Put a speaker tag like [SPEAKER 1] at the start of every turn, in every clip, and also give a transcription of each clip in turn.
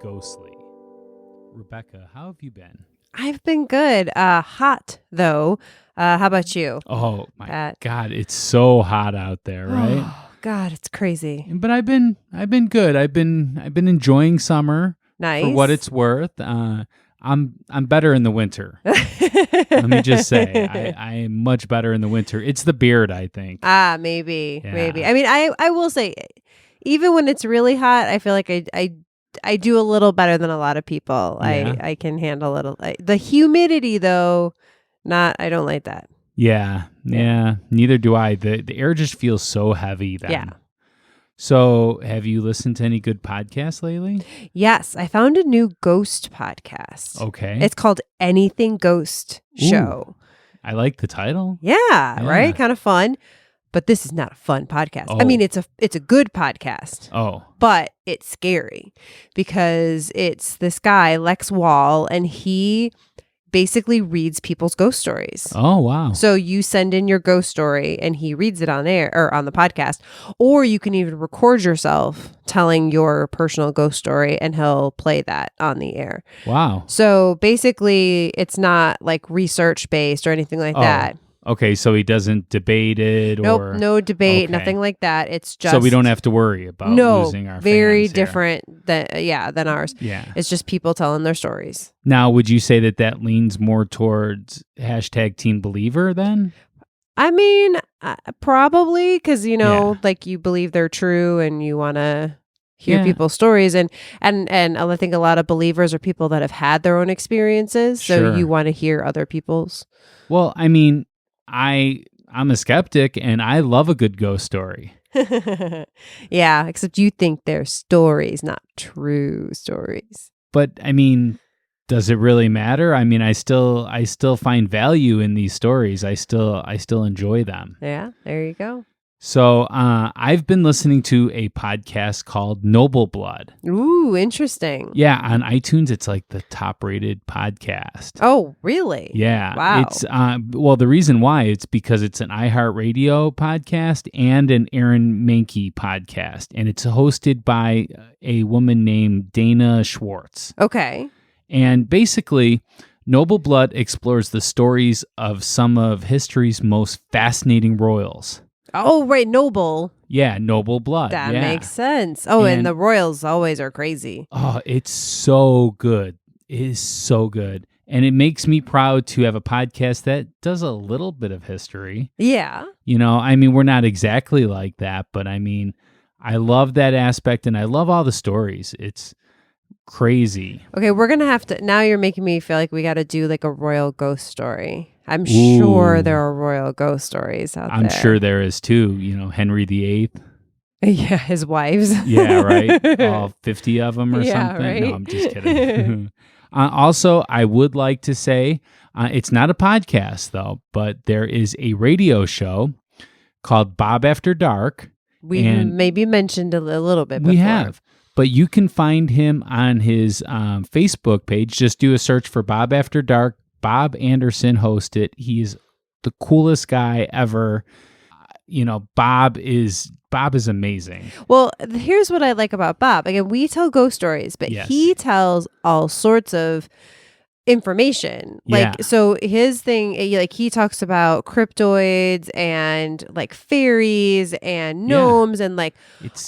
[SPEAKER 1] ghostly. Rebecca, how have you been?
[SPEAKER 2] I've been good. Hot though. How about you?
[SPEAKER 1] Oh my God, it's so hot out there, right?
[SPEAKER 2] Oh, God, it's crazy.
[SPEAKER 1] But I've been good. I've been enjoying summer
[SPEAKER 2] Nice.
[SPEAKER 1] for what it's worth. I'm better in the winter. Let me just say, I am much better in the winter. It's the beard, I think.
[SPEAKER 2] Maybe.
[SPEAKER 1] Yeah.
[SPEAKER 2] I mean, I will say, even when it's really hot, I feel like I do a little better than a lot of people.
[SPEAKER 1] Yeah.
[SPEAKER 2] I can handle a little. The humidity, though, I don't like that.
[SPEAKER 1] Yeah. Neither do I. The air just feels so heavy then.
[SPEAKER 2] Yeah.
[SPEAKER 1] So, have you listened to any good podcasts lately?
[SPEAKER 2] Yes, I found a new ghost podcast.
[SPEAKER 1] Okay.
[SPEAKER 2] It's called Anything Ghost Show.
[SPEAKER 1] I like the title.
[SPEAKER 2] Yeah, right? Kind of fun. But this is not a fun podcast.
[SPEAKER 1] Oh.
[SPEAKER 2] I mean, it's a good podcast.
[SPEAKER 1] Oh.
[SPEAKER 2] But it's scary because it's this guy, Lex Wall, and he basically reads people's ghost stories.
[SPEAKER 1] Oh, wow.
[SPEAKER 2] So you send in your ghost story and he reads it on air or on the podcast, or you can even record yourself telling your personal ghost story and he'll play that on the air.
[SPEAKER 1] Wow.
[SPEAKER 2] So basically it's not like research based or anything like that.
[SPEAKER 1] Okay, so he doesn't debate it or...
[SPEAKER 2] No debate,
[SPEAKER 1] Okay.
[SPEAKER 2] nothing like that. It's just...
[SPEAKER 1] So we don't have to worry about losing our
[SPEAKER 2] very
[SPEAKER 1] fans here.
[SPEAKER 2] different than ours.
[SPEAKER 1] Yeah.
[SPEAKER 2] It's just people telling their stories.
[SPEAKER 1] Now, would you say that leans more towards hashtag Team Believer then?
[SPEAKER 2] I mean, probably because, like you believe they're true and you want to hear people's stories. And I think a lot of believers are people that have had their own experiences. So
[SPEAKER 1] Sure.
[SPEAKER 2] you want to hear other people's.
[SPEAKER 1] Well, I mean, I'm a skeptic and I love a good ghost story.
[SPEAKER 2] Yeah, except you think they're stories, not true stories.
[SPEAKER 1] But I mean, does it really matter? I mean, I still find value in these stories. I still enjoy them.
[SPEAKER 2] Yeah, there you go.
[SPEAKER 1] So I've been listening to a podcast called Noble Blood.
[SPEAKER 2] Ooh, interesting.
[SPEAKER 1] Yeah, on iTunes, it's like the top-rated podcast.
[SPEAKER 2] Oh, really?
[SPEAKER 1] Yeah.
[SPEAKER 2] Wow.
[SPEAKER 1] It's the reason why it's because it's an iHeartRadio podcast and an Aaron Mahnke podcast, and it's hosted by a woman named Dana Schwartz.
[SPEAKER 2] Okay.
[SPEAKER 1] And basically, Noble Blood explores the stories of some of history's most fascinating royals.
[SPEAKER 2] Oh, right. Noble.
[SPEAKER 1] Yeah, Noble Blood.
[SPEAKER 2] That makes sense. Oh, and the royals always are crazy.
[SPEAKER 1] Oh, it's so good. It is so good. And it makes me proud to have a podcast that does a little bit of history.
[SPEAKER 2] Yeah.
[SPEAKER 1] I mean, we're not exactly like that, but I mean, I love that aspect and I love all the stories. It's crazy.
[SPEAKER 2] Okay, we're going to have to, now you're making me feel like we got to do like a royal ghost story. I'm sure there are royal ghost stories out there.
[SPEAKER 1] I'm sure there is too. Henry VIII.
[SPEAKER 2] Yeah, his wives.
[SPEAKER 1] Yeah, right. All 50 of them or something.
[SPEAKER 2] Right?
[SPEAKER 1] No, I'm just kidding. Also, I would like to say, it's not a podcast though, but there is a radio show called Bob After Dark.
[SPEAKER 2] We maybe mentioned a little bit before.
[SPEAKER 1] We have. But you can find him on his Facebook page. Just do a search for Bob After Dark. Bob Anderson hosts it. He's the coolest guy ever. Bob is amazing.
[SPEAKER 2] Well, here's what I like about Bob. Again, we tell ghost stories, but he tells all sorts of information. So his thing, like he talks about cryptoids and like fairies and gnomes and like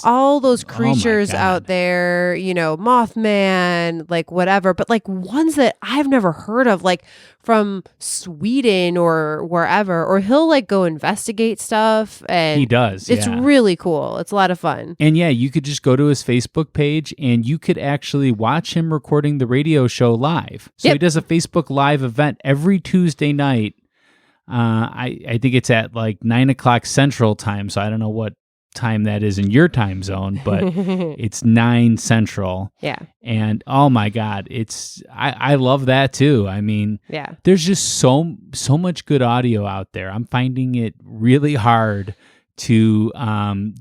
[SPEAKER 2] all those creatures out there, Mothman, like whatever, but like ones that I've never heard of, like from Sweden or wherever, or he'll like go investigate stuff. And
[SPEAKER 1] he does.
[SPEAKER 2] It's really cool. It's a lot of fun.
[SPEAKER 1] And you could just go to his Facebook page and you could actually watch him recording the radio show live. So he does a Facebook Live event every Tuesday night. I think it's at like 9:00 Central Time. So I don't know what time that is in your time zone, but it's 9 Central.
[SPEAKER 2] Yeah.
[SPEAKER 1] And oh my God, I love that too. I mean, there's just so much good audio out there. I'm finding it really hard to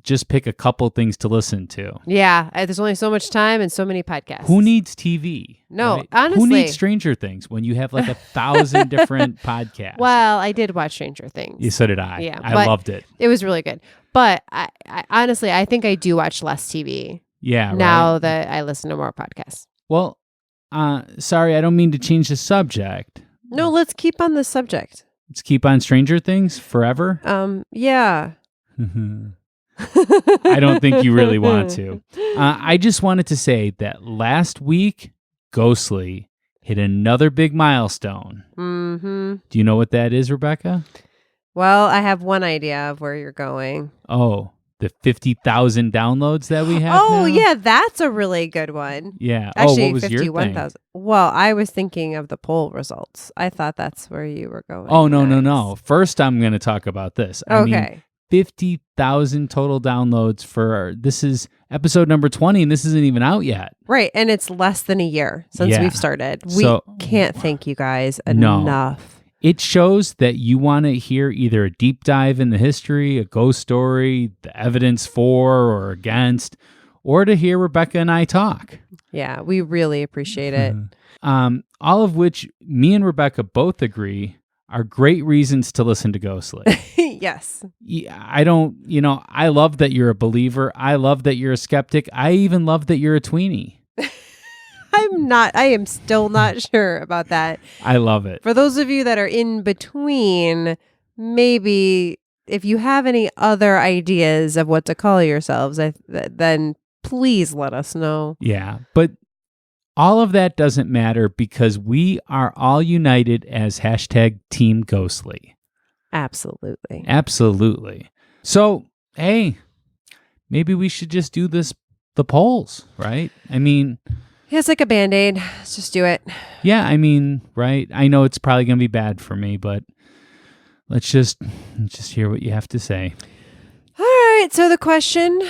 [SPEAKER 1] just pick a couple things to listen to.
[SPEAKER 2] Yeah, there's only so much time and so many podcasts.
[SPEAKER 1] Who needs TV?
[SPEAKER 2] No,
[SPEAKER 1] right?
[SPEAKER 2] honestly.
[SPEAKER 1] Who needs Stranger Things when you have like 1,000 different podcasts?
[SPEAKER 2] Well, I did watch Stranger Things.
[SPEAKER 1] Yeah, so did I.
[SPEAKER 2] Yeah,
[SPEAKER 1] I loved it.
[SPEAKER 2] It was really good. But I honestly, I think I do watch less TV.
[SPEAKER 1] Yeah,
[SPEAKER 2] now that I listen to more podcasts.
[SPEAKER 1] Well, sorry, I don't mean to change the subject.
[SPEAKER 2] No, let's keep on the subject.
[SPEAKER 1] Let's keep on Stranger Things forever?
[SPEAKER 2] Yeah.
[SPEAKER 1] I don't think you really want to. I just wanted to say that last week, Ghostly hit another big milestone.
[SPEAKER 2] Mm-hmm.
[SPEAKER 1] Do you know what that is, Rebecca?
[SPEAKER 2] Well, I have one idea of where you're going.
[SPEAKER 1] Oh, the 50,000 downloads that we have now?
[SPEAKER 2] Yeah, that's a really good one.
[SPEAKER 1] Yeah.
[SPEAKER 2] Actually,
[SPEAKER 1] what was your
[SPEAKER 2] 51,000. Well, I was thinking of the poll results. I thought that's where you were going.
[SPEAKER 1] Oh, no. First, I'm going to talk about this. I mean, 50,000 total downloads this is episode number 20, and this isn't even out yet.
[SPEAKER 2] Right, and it's less than a year since we've started. We can't thank you guys enough.
[SPEAKER 1] It shows that you want to hear either a deep dive in the history, a ghost story, the evidence for or against, or to hear Rebecca and I talk.
[SPEAKER 2] Yeah, we really appreciate it.
[SPEAKER 1] All of which me and Rebecca both agree are great reasons to listen to Ghostly.
[SPEAKER 2] Yes.
[SPEAKER 1] I love that you're a believer. I love that you're a skeptic. I even love that you're a tweenie.
[SPEAKER 2] I am still not sure about that.
[SPEAKER 1] I love it.
[SPEAKER 2] For those of you that are in between, maybe if you have any other ideas of what to call yourselves, then please let us know.
[SPEAKER 1] Yeah, but all of that doesn't matter because we are all united as #Team Ghostly.
[SPEAKER 2] Absolutely.
[SPEAKER 1] Absolutely. So, hey, maybe we should just do the polls, right? I mean...
[SPEAKER 2] Yeah, it's like a Band-Aid. Let's just do it.
[SPEAKER 1] Yeah, I mean, right? I know it's probably going to be bad for me, but let's just hear what you have to say.
[SPEAKER 2] All right, so the question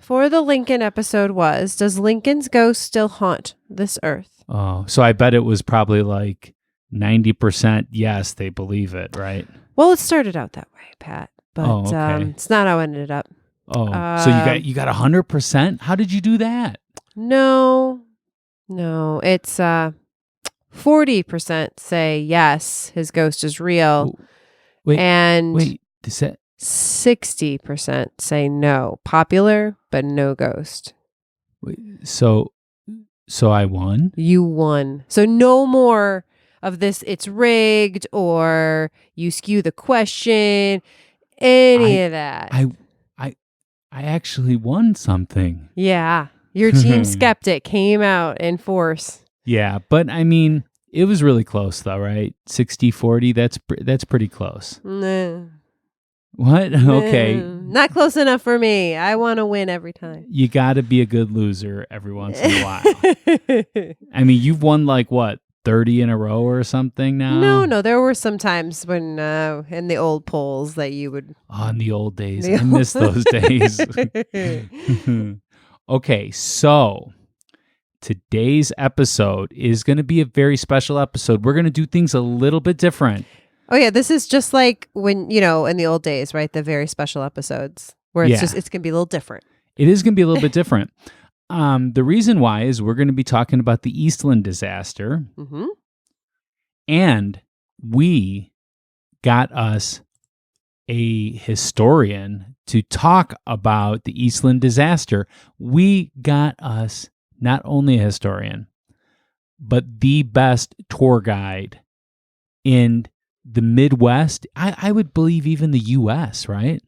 [SPEAKER 2] for the Lincoln episode was, does Lincoln's ghost still haunt this earth?
[SPEAKER 1] Oh, so I bet it was probably like 90% yes, they believe it, right?
[SPEAKER 2] Well, it started out that way, Pat, but
[SPEAKER 1] okay.
[SPEAKER 2] It's not how it ended up.
[SPEAKER 1] Oh, so you got 100%? How did you do that?
[SPEAKER 2] No, it's 40% say yes, his ghost is real.
[SPEAKER 1] Wait, is that
[SPEAKER 2] 60% say no, popular but no ghost.
[SPEAKER 1] So I won?
[SPEAKER 2] You won. So no more of this, it's rigged or you skew the question, any of that.
[SPEAKER 1] I actually won something.
[SPEAKER 2] Yeah. Your team skeptic came out in force.
[SPEAKER 1] Yeah, but I mean, it was really close though, right? 60-40, that's pretty close.
[SPEAKER 2] Nah.
[SPEAKER 1] What? Okay.
[SPEAKER 2] Not close enough for me. I want to win every time.
[SPEAKER 1] You got to be a good loser every once in a while. I mean, you've won like what, 30 in a row or something now?
[SPEAKER 2] No, there were some times when in the old polls that you would...
[SPEAKER 1] Oh, in the old days. I miss those days. Okay, so today's episode is going to be a very special episode. We're going to do things a little bit different.
[SPEAKER 2] Oh, yeah. This is just like when, in the old days, right? The very special episodes where it's going to be a little different.
[SPEAKER 1] It is going to be a little bit different. The reason why is we're going to be talking about the Eastland Disaster.
[SPEAKER 2] Mm-hmm.
[SPEAKER 1] And we got us a historian to talk about the Eastland Disaster. We got us not only a historian, but the best tour guide in the Midwest. I would believe even the U.S., right?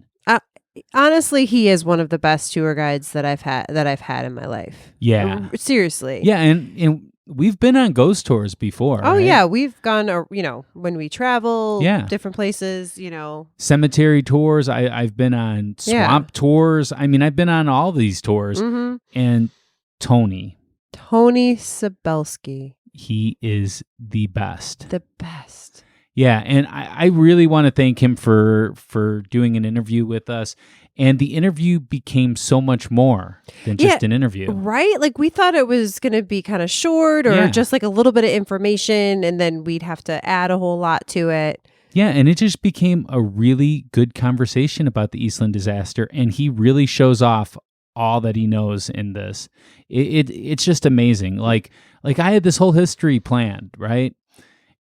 [SPEAKER 2] Honestly, he is one of the best tour guides that I've had in my life.
[SPEAKER 1] Yeah.
[SPEAKER 2] Seriously.
[SPEAKER 1] Yeah, and we've been on ghost tours before.
[SPEAKER 2] Oh,
[SPEAKER 1] right?
[SPEAKER 2] yeah. We've gone, when we travel, different places,
[SPEAKER 1] Cemetery tours. I've been on swamp tours. I mean, I've been on all these tours. Mm-hmm. And Tony
[SPEAKER 2] Szabelski.
[SPEAKER 1] He is the best.
[SPEAKER 2] The best.
[SPEAKER 1] Yeah, and I really want to thank him for doing an interview with us. And the interview became so much more than just an interview.
[SPEAKER 2] Right? Like we thought it was going to be kind of short or just like a little bit of information and then we'd have to add a whole lot to it.
[SPEAKER 1] Yeah, and it just became a really good conversation about the Eastland Disaster. And he really shows off all that he knows in this. It's just amazing. Like I had this whole history planned, right?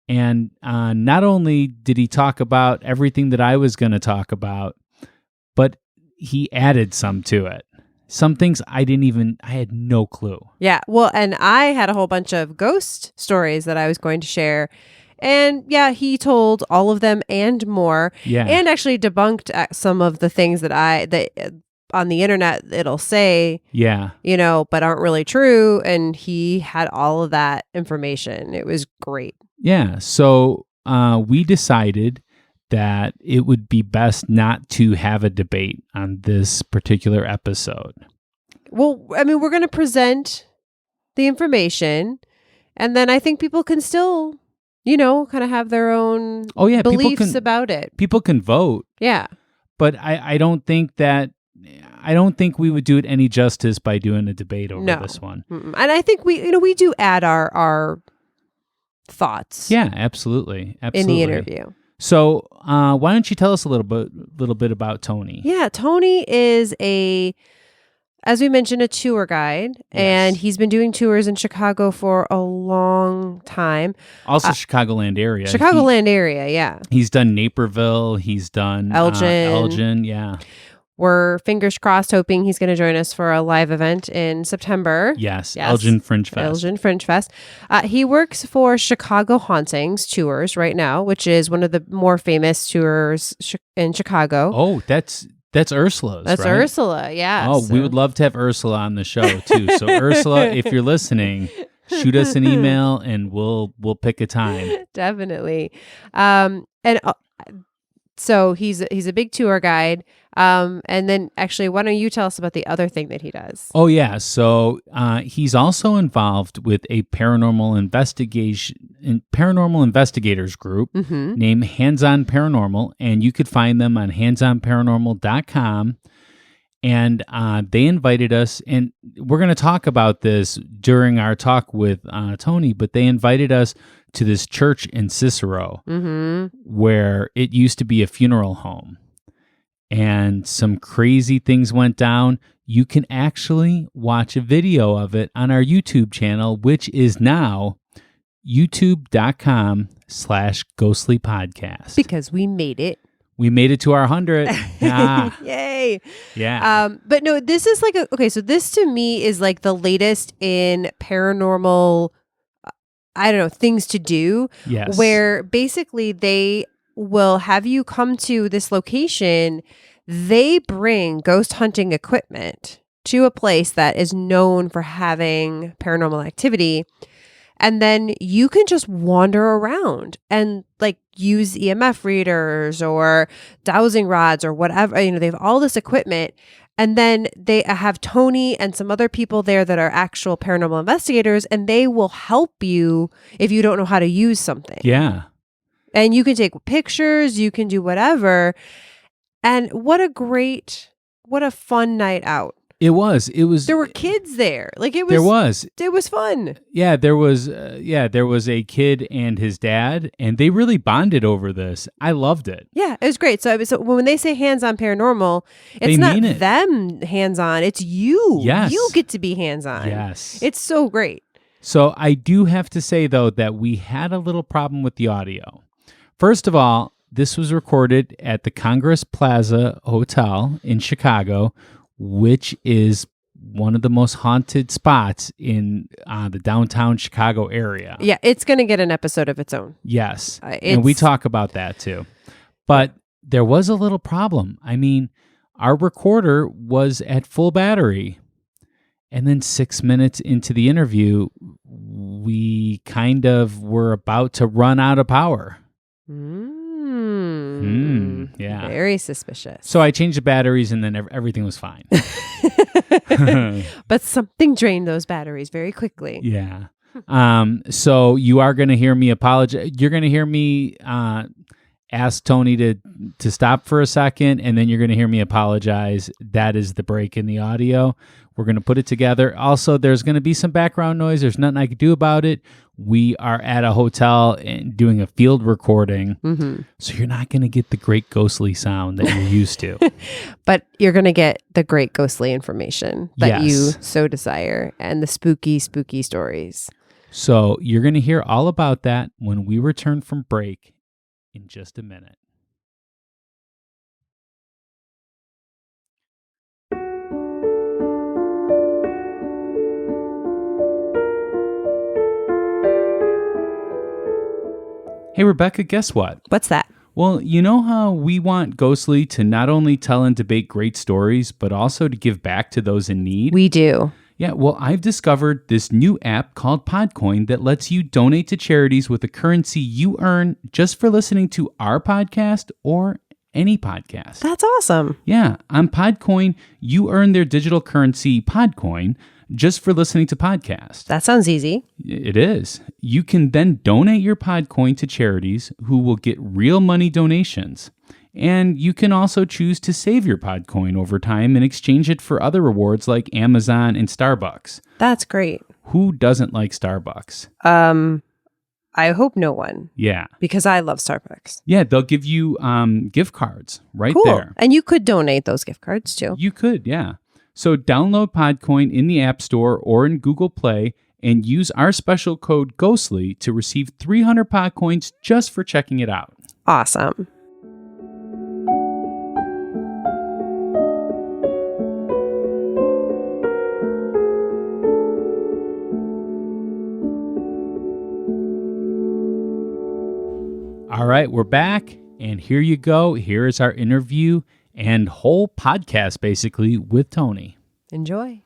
[SPEAKER 1] And not only did he talk about everything that I was going to talk about, but he added some to it. some things I had no clue.
[SPEAKER 2] Yeah. Well, and I had a whole bunch of ghost stories that I was going to share. And yeah, he told all of them and more.
[SPEAKER 1] Yeah.
[SPEAKER 2] And actually debunked some of the things that on the internet it'll say, but aren't really true. And he had all of that information. It was great.
[SPEAKER 1] Yeah. So we decided that it would be best not to have a debate on this particular episode.
[SPEAKER 2] Well, I mean, we're going to present the information, and then I think people can still, kind of have their own beliefs about it.
[SPEAKER 1] People can vote.
[SPEAKER 2] Yeah.
[SPEAKER 1] But I don't think we would do it any justice by doing a debate over this one.
[SPEAKER 2] Mm-mm. And I think we do add our thoughts.
[SPEAKER 1] Yeah, absolutely.
[SPEAKER 2] In the interview.
[SPEAKER 1] So why don't you tell us a little bit about Tony?
[SPEAKER 2] Yeah, Tony is as we mentioned, a tour guide, and he's been doing tours in Chicago for a long time.
[SPEAKER 1] Also Chicagoland area.
[SPEAKER 2] Chicagoland area, yeah.
[SPEAKER 1] He's done Naperville. He's done Elgin, yeah.
[SPEAKER 2] We're fingers crossed hoping he's going to join us for a live event in September.
[SPEAKER 1] Yes. Elgin Fringe Fest.
[SPEAKER 2] He works for Chicago Hauntings Tours right now, which is one of the more famous tours in Chicago.
[SPEAKER 1] Oh, that's Ursula's,
[SPEAKER 2] That's
[SPEAKER 1] right?
[SPEAKER 2] Ursula, yeah.
[SPEAKER 1] Oh, we would love to have Ursula on the show, too. So, Ursula, if you're listening, shoot us an email and we'll pick a time.
[SPEAKER 2] Definitely. So he's a big tour guide. And then actually, why don't you tell us about the other thing that he does?
[SPEAKER 1] Oh, yeah. So he's also involved with a paranormal investigators group named Hands On Paranormal. And you could find them on handsonparanormal.com. And they invited us, and we're going to talk about this during our talk with Tony, but they invited us to this church in Cicero where it used to be a funeral home. And some crazy things went down. You can actually watch a video of it on our YouTube channel, which is now youtube.com/ghostlypodcast.
[SPEAKER 2] Because we made it.
[SPEAKER 1] We made it to our 100.
[SPEAKER 2] Yay.
[SPEAKER 1] Yeah.
[SPEAKER 2] But no, this is so this to me is like the latest in paranormal, things to do.
[SPEAKER 1] Yes.
[SPEAKER 2] Where basically they will have you come to this location. They bring ghost hunting equipment to a place that is known for having paranormal activity. And then you can just wander around and use EMF readers or dowsing rods or whatever. They have all this equipment. And then they have Tony and some other people there that are actual paranormal investigators, and they will help you if you don't know how to use something.
[SPEAKER 1] Yeah.
[SPEAKER 2] And you can take pictures, you can do whatever. And what a fun night out.
[SPEAKER 1] It was.
[SPEAKER 2] There were kids there. It was fun.
[SPEAKER 1] Yeah, there was a kid and his dad, and they really bonded over this. I loved it.
[SPEAKER 2] Yeah, it was great. So when they say Hands On Paranormal, it's not them hands on. It's you.
[SPEAKER 1] Yes.
[SPEAKER 2] You get to be hands on.
[SPEAKER 1] Yes.
[SPEAKER 2] It's so great.
[SPEAKER 1] So I do have to say, though, that we had a little problem with the audio. First of all, this was recorded at the Congress Plaza Hotel in Chicago, which is one of the most haunted spots in the downtown Chicago area.
[SPEAKER 2] Yeah, it's going to get an episode of its own.
[SPEAKER 1] Yes, and we talk about that too. But there was a little problem. I mean, our recorder was at full battery. And then 6 minutes into the interview, we kind of were about to run out of power. Yeah.
[SPEAKER 2] Very suspicious.
[SPEAKER 1] So I changed the batteries and then everything was fine.
[SPEAKER 2] But something drained those batteries very quickly.
[SPEAKER 1] Yeah. So you are going to hear me apologize. You're going to hear me ask Tony to stop for a second, and then you're going to hear me apologize. That is the break in the audio. We're going to put it together. Also, there's going to be some background noise. There's nothing I can do about it. We are at a hotel and doing a field recording, so you're not going to get the great ghostly sound that you're used to.
[SPEAKER 2] But you're going to get the great ghostly information that you so desire, and the spooky, spooky stories.
[SPEAKER 1] So you're going to hear all about that when we return from break in just a minute. Hey, Rebecca, guess what?
[SPEAKER 2] What's that?
[SPEAKER 1] Well, you know how we want Ghostly to not only tell and debate great stories, but also to give back to those in need?
[SPEAKER 2] We do.
[SPEAKER 1] Yeah, well, I've discovered this new app called Podcoin that lets you donate to charities with a currency you earn just for listening to our podcast or any podcast.
[SPEAKER 2] That's awesome.
[SPEAKER 1] Yeah, on Podcoin, you earn their digital currency, Podcoin, just for listening to podcasts.
[SPEAKER 2] That sounds easy.
[SPEAKER 1] It is. You can then donate your Podcoin to charities who will get real money donations. And you can also choose to save your Podcoin over time and exchange it for other rewards like Amazon and Starbucks.
[SPEAKER 2] That's great.
[SPEAKER 1] Who doesn't like Starbucks?
[SPEAKER 2] I hope no one.
[SPEAKER 1] Yeah.
[SPEAKER 2] Because I love Starbucks.
[SPEAKER 1] Yeah, they'll give you gift cards right there.
[SPEAKER 2] And you could donate those gift cards too.
[SPEAKER 1] You could, yeah. So download Podcoin in the App Store or in Google Play and use our special code GHOSTLY to receive 300 Podcoins just for checking it out.
[SPEAKER 2] Awesome.
[SPEAKER 1] All right, we're back, and here you go. Here is our interview and whole podcast, basically, with Tony.
[SPEAKER 2] Enjoy.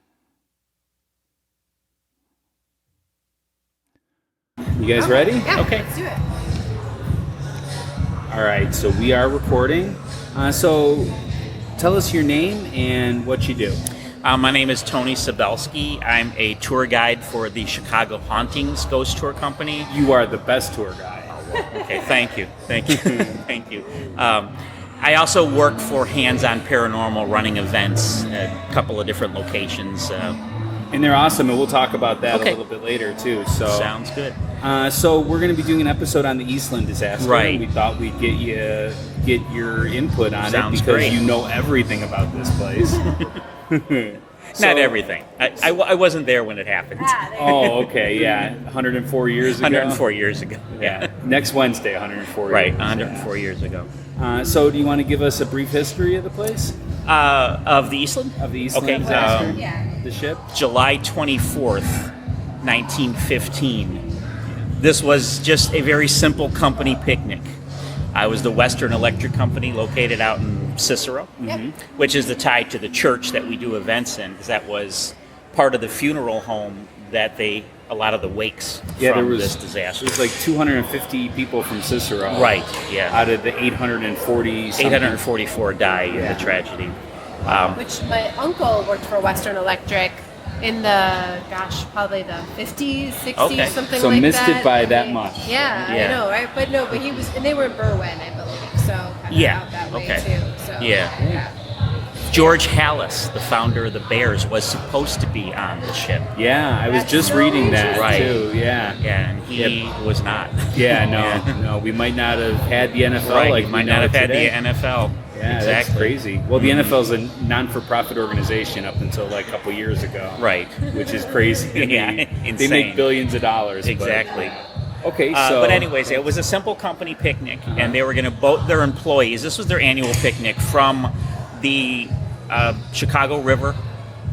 [SPEAKER 3] You guys ready?
[SPEAKER 2] Yeah,
[SPEAKER 3] okay.
[SPEAKER 2] Let's do it.
[SPEAKER 3] All right, so we are recording. So tell us your name and what you do.
[SPEAKER 4] My name is Tony Szabelski. I'm a tour guide for the Chicago Hauntings Ghost Tour Company.
[SPEAKER 3] You are the best tour guide.
[SPEAKER 4] Okay, thank you. Thank you. I also work for Hands On Paranormal, running events at a couple of different locations.
[SPEAKER 3] And they're awesome, and we'll talk about that a little bit later, too. So
[SPEAKER 4] sounds good.
[SPEAKER 3] So we're going to be doing an episode on the Eastland Disaster.
[SPEAKER 4] Right.
[SPEAKER 3] We thought we'd get your input on
[SPEAKER 4] Sounds
[SPEAKER 3] it because
[SPEAKER 4] great.
[SPEAKER 3] you know everything about this place.
[SPEAKER 4] Not everything. I wasn't there when it happened.
[SPEAKER 3] Oh, okay, yeah. 104 years ago?
[SPEAKER 4] 104 years ago.
[SPEAKER 3] Yeah. Next Wednesday, 104
[SPEAKER 4] Right,
[SPEAKER 3] years.
[SPEAKER 4] 104 years ago.
[SPEAKER 3] So do you want to give us a brief history of the place?
[SPEAKER 4] Of the Eastland?
[SPEAKER 3] Of the Eastland Disaster? The ship?
[SPEAKER 4] July 24th, 1915. This was just a very simple company picnic. I was the Western Electric Company located out in Cicero, which is the tie to the church that we do events in, because that was part of the funeral home that a lot of the wakes from this disaster.
[SPEAKER 3] There was like 250 people from Cicero.
[SPEAKER 4] Right, yeah.
[SPEAKER 3] Out of the 840 something.
[SPEAKER 4] 844 died in the tragedy.
[SPEAKER 5] Which my uncle worked for Western Electric in the, probably the 50s, 60s, something
[SPEAKER 3] so
[SPEAKER 5] like that.
[SPEAKER 3] So missed it by that much.
[SPEAKER 5] Yeah, I know, right? But no, but he was, and they were in Berwyn, I believe, so kind of out that way too. So,
[SPEAKER 4] yeah. George Hallis, the founder of the Bears, was supposed to be on the ship.
[SPEAKER 3] Yeah, I was just reading that too. Yeah,
[SPEAKER 4] and he was not.
[SPEAKER 3] Yeah, no, we might not have had the NFL like
[SPEAKER 4] we might not have had the NFL.
[SPEAKER 3] Yeah,
[SPEAKER 4] exactly.
[SPEAKER 3] That's crazy. Well, the NFL is a non-for-profit organization up until like a couple years ago.
[SPEAKER 4] Right.
[SPEAKER 3] Which is crazy.
[SPEAKER 4] Insane.
[SPEAKER 3] They make billions of dollars.
[SPEAKER 4] Exactly.
[SPEAKER 3] Okay,
[SPEAKER 4] but anyways, it was a simple company picnic, and they were going to boat their employees. This was their annual picnic from the Chicago River.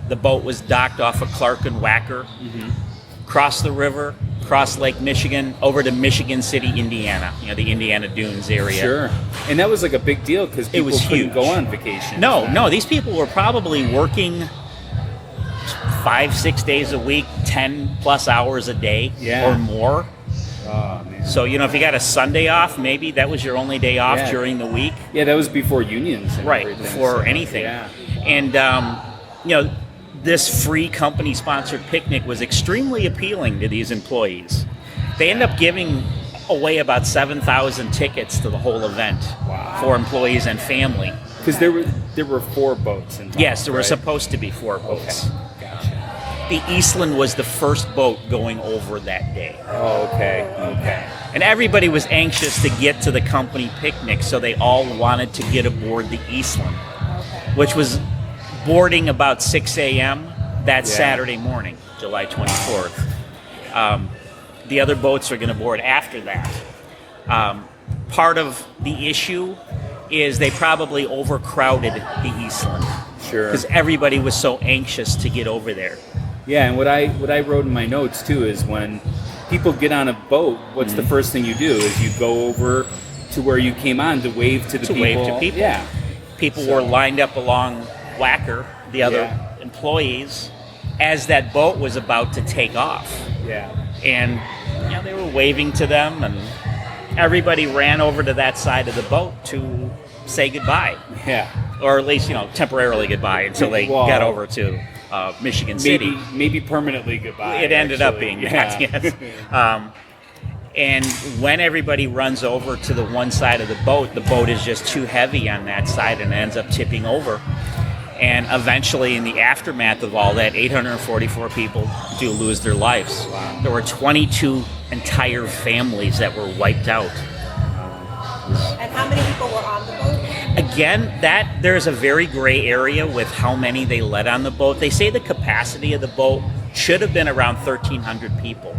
[SPEAKER 4] The boat was docked off of Clark and Wacker, crossed the river, crossed Lake Michigan, over to Michigan City, Indiana, the Indiana Dunes area.
[SPEAKER 3] Sure. And that was like a big deal because people couldn't
[SPEAKER 4] huge.
[SPEAKER 3] go on vacation.
[SPEAKER 4] No, these people were probably working 5-6 days a week, 10 plus hours a day or more.
[SPEAKER 3] Oh, man.
[SPEAKER 4] So, if you got a Sunday off, maybe that was your only day off during the week.
[SPEAKER 3] Yeah, that was before unions. And
[SPEAKER 4] right,
[SPEAKER 3] everything,
[SPEAKER 4] before anything.
[SPEAKER 3] Yeah.
[SPEAKER 4] And, this free company-sponsored picnic was extremely appealing to these employees. They ended up giving away about 7,000 tickets to the whole event for employees and family.
[SPEAKER 3] Because there were 4 boats involved.
[SPEAKER 4] Yes, there were supposed to be 4 boats.
[SPEAKER 3] Okay. Gotcha.
[SPEAKER 4] The Eastland was the first boat going over that day.
[SPEAKER 3] Oh, okay.
[SPEAKER 4] And everybody was anxious to get to the company picnic, so they all wanted to get aboard the Eastland, which was boarding about 6 a.m. that Saturday morning, July 24th. The other boats are going to board after that. Part of the issue is they probably overcrowded the Eastland.
[SPEAKER 3] Sure.
[SPEAKER 4] Because everybody was so anxious to get over there.
[SPEAKER 3] Yeah, and what I wrote in my notes too is when people get on a boat, what's the first thing you do? Is you go over to where you came on to wave to the people.
[SPEAKER 4] Wave to people.
[SPEAKER 3] Yeah.
[SPEAKER 4] People were lined up along Whacker, the other employees, as that boat was about to take off.
[SPEAKER 3] Yeah.
[SPEAKER 4] And they were waving to them, and everybody ran over to that side of the boat to say goodbye.
[SPEAKER 3] Yeah.
[SPEAKER 4] Or at least, temporarily goodbye until they got over to Michigan City.
[SPEAKER 3] Maybe permanently goodbye.
[SPEAKER 4] It ended up being that, yes. And when everybody runs over to the one side of the boat is just too heavy on that side and ends up tipping over. And eventually, in the aftermath of all that, 844 people do lose their lives. Wow. There were 22 entire families that were wiped out.
[SPEAKER 5] And how many people were on the boat?
[SPEAKER 4] Again, there's a very gray area with how many they let on the boat. They say the capacity of the boat should have been around 1,300 people.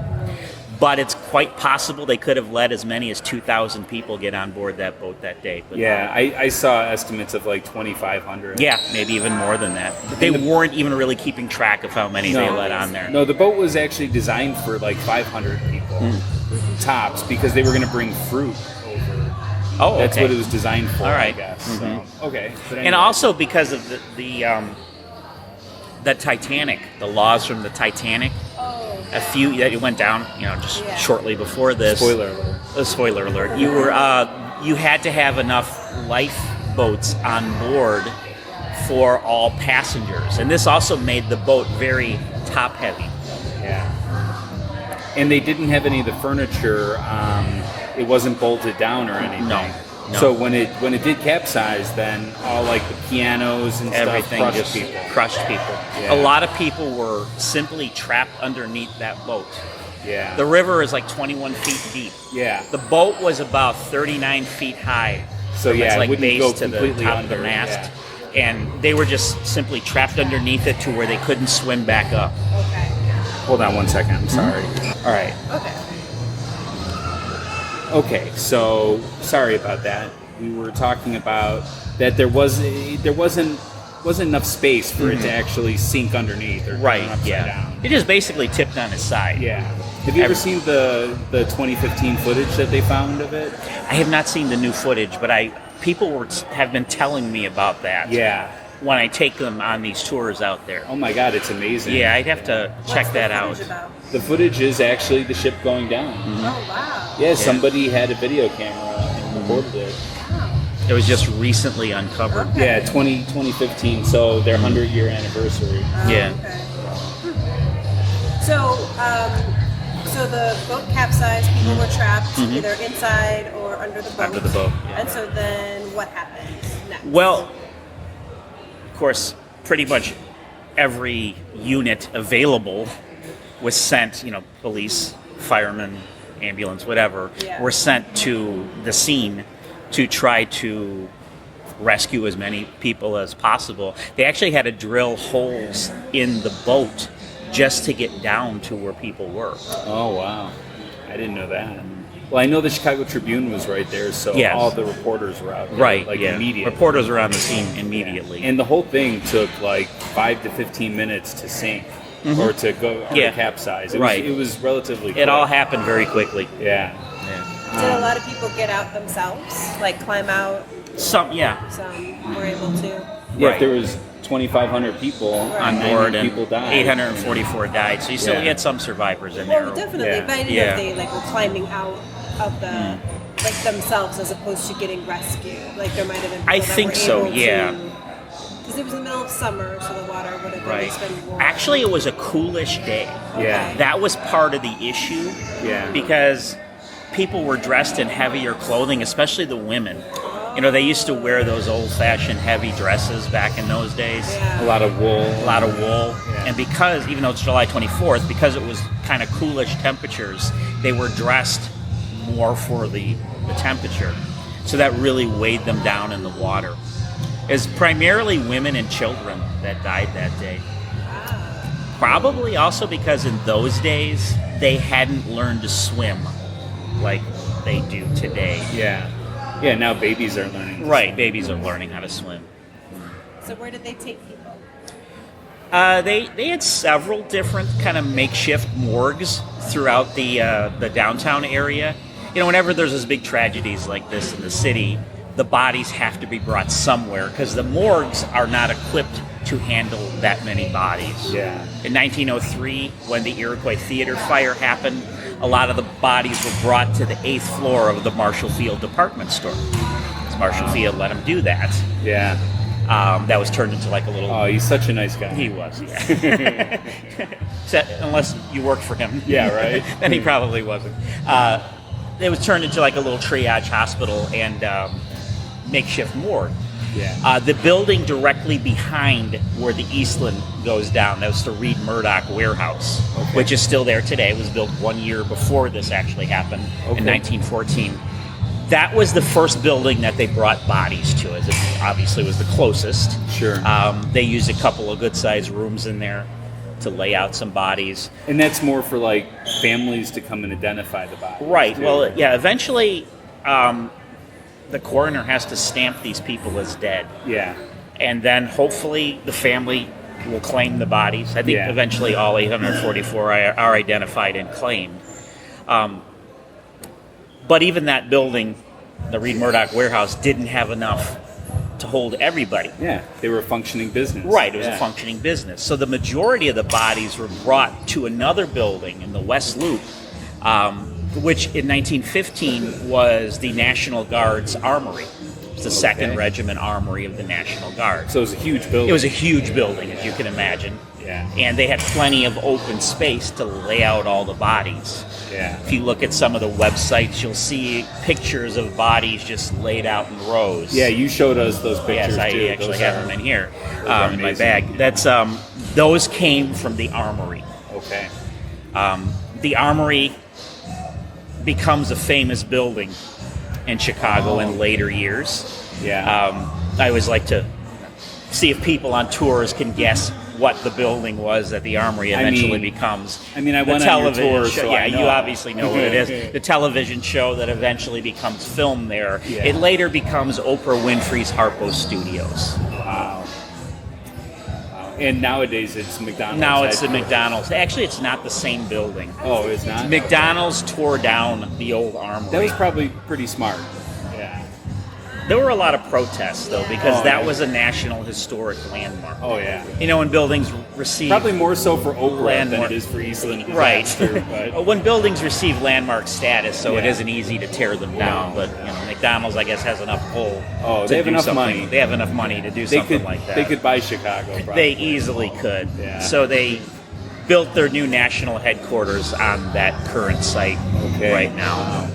[SPEAKER 4] But it's quite possible they could have let as many as 2,000 people get on board that boat that day. But
[SPEAKER 3] I saw estimates of like 2,500.
[SPEAKER 4] Yeah, maybe even more than that. But they weren't even really keeping track of how many they let on there.
[SPEAKER 3] No, the boat was actually designed for like 500 people tops because they were going to bring fruit over.
[SPEAKER 4] Oh,
[SPEAKER 3] that's what it was designed for.
[SPEAKER 4] All right.
[SPEAKER 3] I guess. So, okay. But anyway.
[SPEAKER 4] And also because of the Titanic, the laws from the Titanic. It went down, shortly before this. Spoiler alert. You had to have enough lifeboats on board for all passengers, and this also made the boat very top heavy.
[SPEAKER 3] Yeah. And they didn't have any of the furniture. It wasn't bolted down or anything.
[SPEAKER 4] No.
[SPEAKER 3] So when it did capsize, then all like the pianos and
[SPEAKER 4] everything
[SPEAKER 3] stuff
[SPEAKER 4] crushed people.
[SPEAKER 3] Yeah.
[SPEAKER 4] A lot of people were simply trapped underneath that boat.
[SPEAKER 3] Yeah.
[SPEAKER 4] The river is like 21 feet deep.
[SPEAKER 3] Yeah.
[SPEAKER 4] The boat was about 39 feet high.
[SPEAKER 3] So
[SPEAKER 4] it's like base
[SPEAKER 3] go
[SPEAKER 4] to the
[SPEAKER 3] completely
[SPEAKER 4] top
[SPEAKER 3] under,
[SPEAKER 4] of the mast. Yeah. And they were just simply trapped underneath it to where they couldn't swim back up.
[SPEAKER 5] Okay.
[SPEAKER 3] Hold on one second. I'm sorry. All right. Okay, so sorry about that. We were talking about that there wasn't enough space for it to actually sink underneath or turn upside down.
[SPEAKER 4] It just basically tipped on its side.
[SPEAKER 3] Yeah. Have you ever seen the 2015 footage that they found of it?
[SPEAKER 4] I have not seen the new footage, but people have been telling me about that.
[SPEAKER 3] Yeah.
[SPEAKER 4] When I take them on these tours out there.
[SPEAKER 3] Oh my God, it's amazing.
[SPEAKER 4] Yeah, I'd have to check that out.
[SPEAKER 3] The footage is actually the ship going down.
[SPEAKER 5] Mm-hmm. Oh wow.
[SPEAKER 3] Yeah, somebody had a video camera and recorded it.
[SPEAKER 4] It was just recently uncovered.
[SPEAKER 3] Okay. Yeah, 2015, so their 100-year anniversary.
[SPEAKER 4] Yeah.
[SPEAKER 5] Okay. So the boat capsized, people were trapped either inside or under the boat.
[SPEAKER 4] Under the boat. Yeah.
[SPEAKER 5] And so then what happened next?
[SPEAKER 4] Well, of course, pretty much every unit available was sent, police, firemen, ambulance, whatever, were sent to the scene to try to rescue as many people as possible. They actually had to drill holes in the boat just to get down to where people were.
[SPEAKER 3] Oh, wow. I didn't know that. Well, I know the Chicago Tribune was right there, so all the reporters were out there. Immediately.
[SPEAKER 4] Reporters were on the scene immediately.
[SPEAKER 3] Yeah. And the whole thing took like 5 to 15 minutes to sink or to go or to capsize. It was relatively quick.
[SPEAKER 4] It all happened very quickly.
[SPEAKER 3] Yeah.
[SPEAKER 5] Did a lot of people get out themselves? Like climb out?
[SPEAKER 4] Some
[SPEAKER 5] were able to.
[SPEAKER 3] Yeah, if there was 2,500 people
[SPEAKER 4] on board and
[SPEAKER 3] people died.
[SPEAKER 4] 844 died. So you still had some survivors in there.
[SPEAKER 5] Well, definitely. But I didn't know if they were climbing out of the themselves as opposed to getting rescued. Like there might have been people
[SPEAKER 4] that were able
[SPEAKER 5] to. Because it was in the middle of summer, so the water would have been warm.
[SPEAKER 4] Actually, it was a coolish day.
[SPEAKER 3] Yeah.
[SPEAKER 4] That was part of the issue.
[SPEAKER 3] Yeah.
[SPEAKER 4] Because people were dressed in heavier clothing, especially the women. They used to wear those old-fashioned heavy dresses back in those days.
[SPEAKER 3] Yeah. A lot of wool.
[SPEAKER 4] Yeah. And because, even though it's July 24th, because it was kind of coolish temperatures, they were dressed more for the temperature. So that really weighed them down in the water. It's primarily women and children that died that day. Probably also because in those days, they hadn't learned to swim like they do today.
[SPEAKER 3] Yeah. Yeah, now babies are learning.
[SPEAKER 4] Right, babies are learning how to swim.
[SPEAKER 5] So where did they take people?
[SPEAKER 4] They had several different kind of makeshift morgues throughout the downtown area. Whenever there's those big tragedies like this in the city, the bodies have to be brought somewhere because the morgues are not equipped to handle that many bodies.
[SPEAKER 3] Yeah.
[SPEAKER 4] In 1903, when the Iroquois Theater fire happened, a lot of the bodies were brought to the 8th floor of the Marshall Field department store. Marshall Field let him do that.
[SPEAKER 3] Yeah.
[SPEAKER 4] That was turned into like a little...
[SPEAKER 3] Oh, he's such a nice guy.
[SPEAKER 4] He was, yeah. Unless you worked for him.
[SPEAKER 3] Yeah, right.
[SPEAKER 4] Then he probably wasn't. It was turned into like a little triage hospital and makeshift morgue.
[SPEAKER 3] Yeah.
[SPEAKER 4] The building directly behind where the Eastland goes down, that was the Reed Murdoch warehouse, which is still there today. It was built 1 year before this actually happened in 1914. That was the first building that they brought bodies to, as it obviously was the closest.
[SPEAKER 3] Sure.
[SPEAKER 4] They used a couple of good-sized rooms in there to lay out some bodies.
[SPEAKER 3] And that's more for, like, families to come and identify the bodies.
[SPEAKER 4] Right.
[SPEAKER 3] Too.
[SPEAKER 4] Well, yeah, eventually the coroner has to stamp these people as dead.
[SPEAKER 3] Yeah.
[SPEAKER 4] And then hopefully the family will claim the bodies. I think eventually all 844 are identified and claimed. But even that building, the Reed Murdoch warehouse, didn't have enough to hold everybody.
[SPEAKER 3] Yeah, they were a functioning business.
[SPEAKER 4] Right, it was a functioning business. So the majority of the bodies were brought to another building in the West Loop, which in 1915 was the National Guard's armory. It was the 2nd Regiment Armory of the National Guard.
[SPEAKER 3] So it was a huge building.
[SPEAKER 4] It was a huge building, as you can imagine.
[SPEAKER 3] Yeah.
[SPEAKER 4] And they had plenty of open space to lay out all the bodies.
[SPEAKER 3] Yeah.
[SPEAKER 4] If you look at some of the websites, you'll see pictures of bodies just laid out in rows.
[SPEAKER 3] Yeah, you showed us those pictures.
[SPEAKER 4] Yes, I
[SPEAKER 3] too.
[SPEAKER 4] actually have them in here in my
[SPEAKER 3] amazing.
[SPEAKER 4] bag. That's those came from the armory.
[SPEAKER 3] Okay.
[SPEAKER 4] The armory becomes a famous building in Chicago in later years.
[SPEAKER 3] Yeah.
[SPEAKER 4] I always like to see if people on tours can guess what the building was that the armory eventually becomes.
[SPEAKER 3] I mean, I went
[SPEAKER 4] on
[SPEAKER 3] your tour,
[SPEAKER 4] show.
[SPEAKER 3] so
[SPEAKER 4] Yeah,
[SPEAKER 3] I know.
[SPEAKER 4] you obviously know what it is. The television show that eventually becomes filmed there.
[SPEAKER 3] Yeah.
[SPEAKER 4] It later becomes Oprah Winfrey's Harpo Studios.
[SPEAKER 3] Wow. And nowadays it's McDonald's.
[SPEAKER 4] Now it's the McDonald's. Actually, it's not the same building.
[SPEAKER 3] Oh, it's not?
[SPEAKER 4] McDonald's tore down the old armory.
[SPEAKER 3] That was probably pretty smart. Yeah.
[SPEAKER 4] There were a lot of protests, though, because that was a National Historic Landmark.
[SPEAKER 3] Oh, yeah.
[SPEAKER 4] When buildings receive...
[SPEAKER 3] Probably more so for Oprah than
[SPEAKER 4] landmark.
[SPEAKER 3] it is for Eastland Disaster.
[SPEAKER 4] Right.
[SPEAKER 3] But
[SPEAKER 4] When buildings receive landmark status, so it
[SPEAKER 3] Yeah.
[SPEAKER 4] isn't easy to tear them down. But McDonald's, I guess, has enough pull.
[SPEAKER 3] Oh,
[SPEAKER 4] to
[SPEAKER 3] they have
[SPEAKER 4] do
[SPEAKER 3] enough
[SPEAKER 4] something.
[SPEAKER 3] money.
[SPEAKER 4] They have enough money to do
[SPEAKER 3] they
[SPEAKER 4] something
[SPEAKER 3] could,
[SPEAKER 4] like that.
[SPEAKER 3] They could buy Chicago, probably.
[SPEAKER 4] They easily could.
[SPEAKER 3] Yeah.
[SPEAKER 4] So they built their new national headquarters on that current site right now.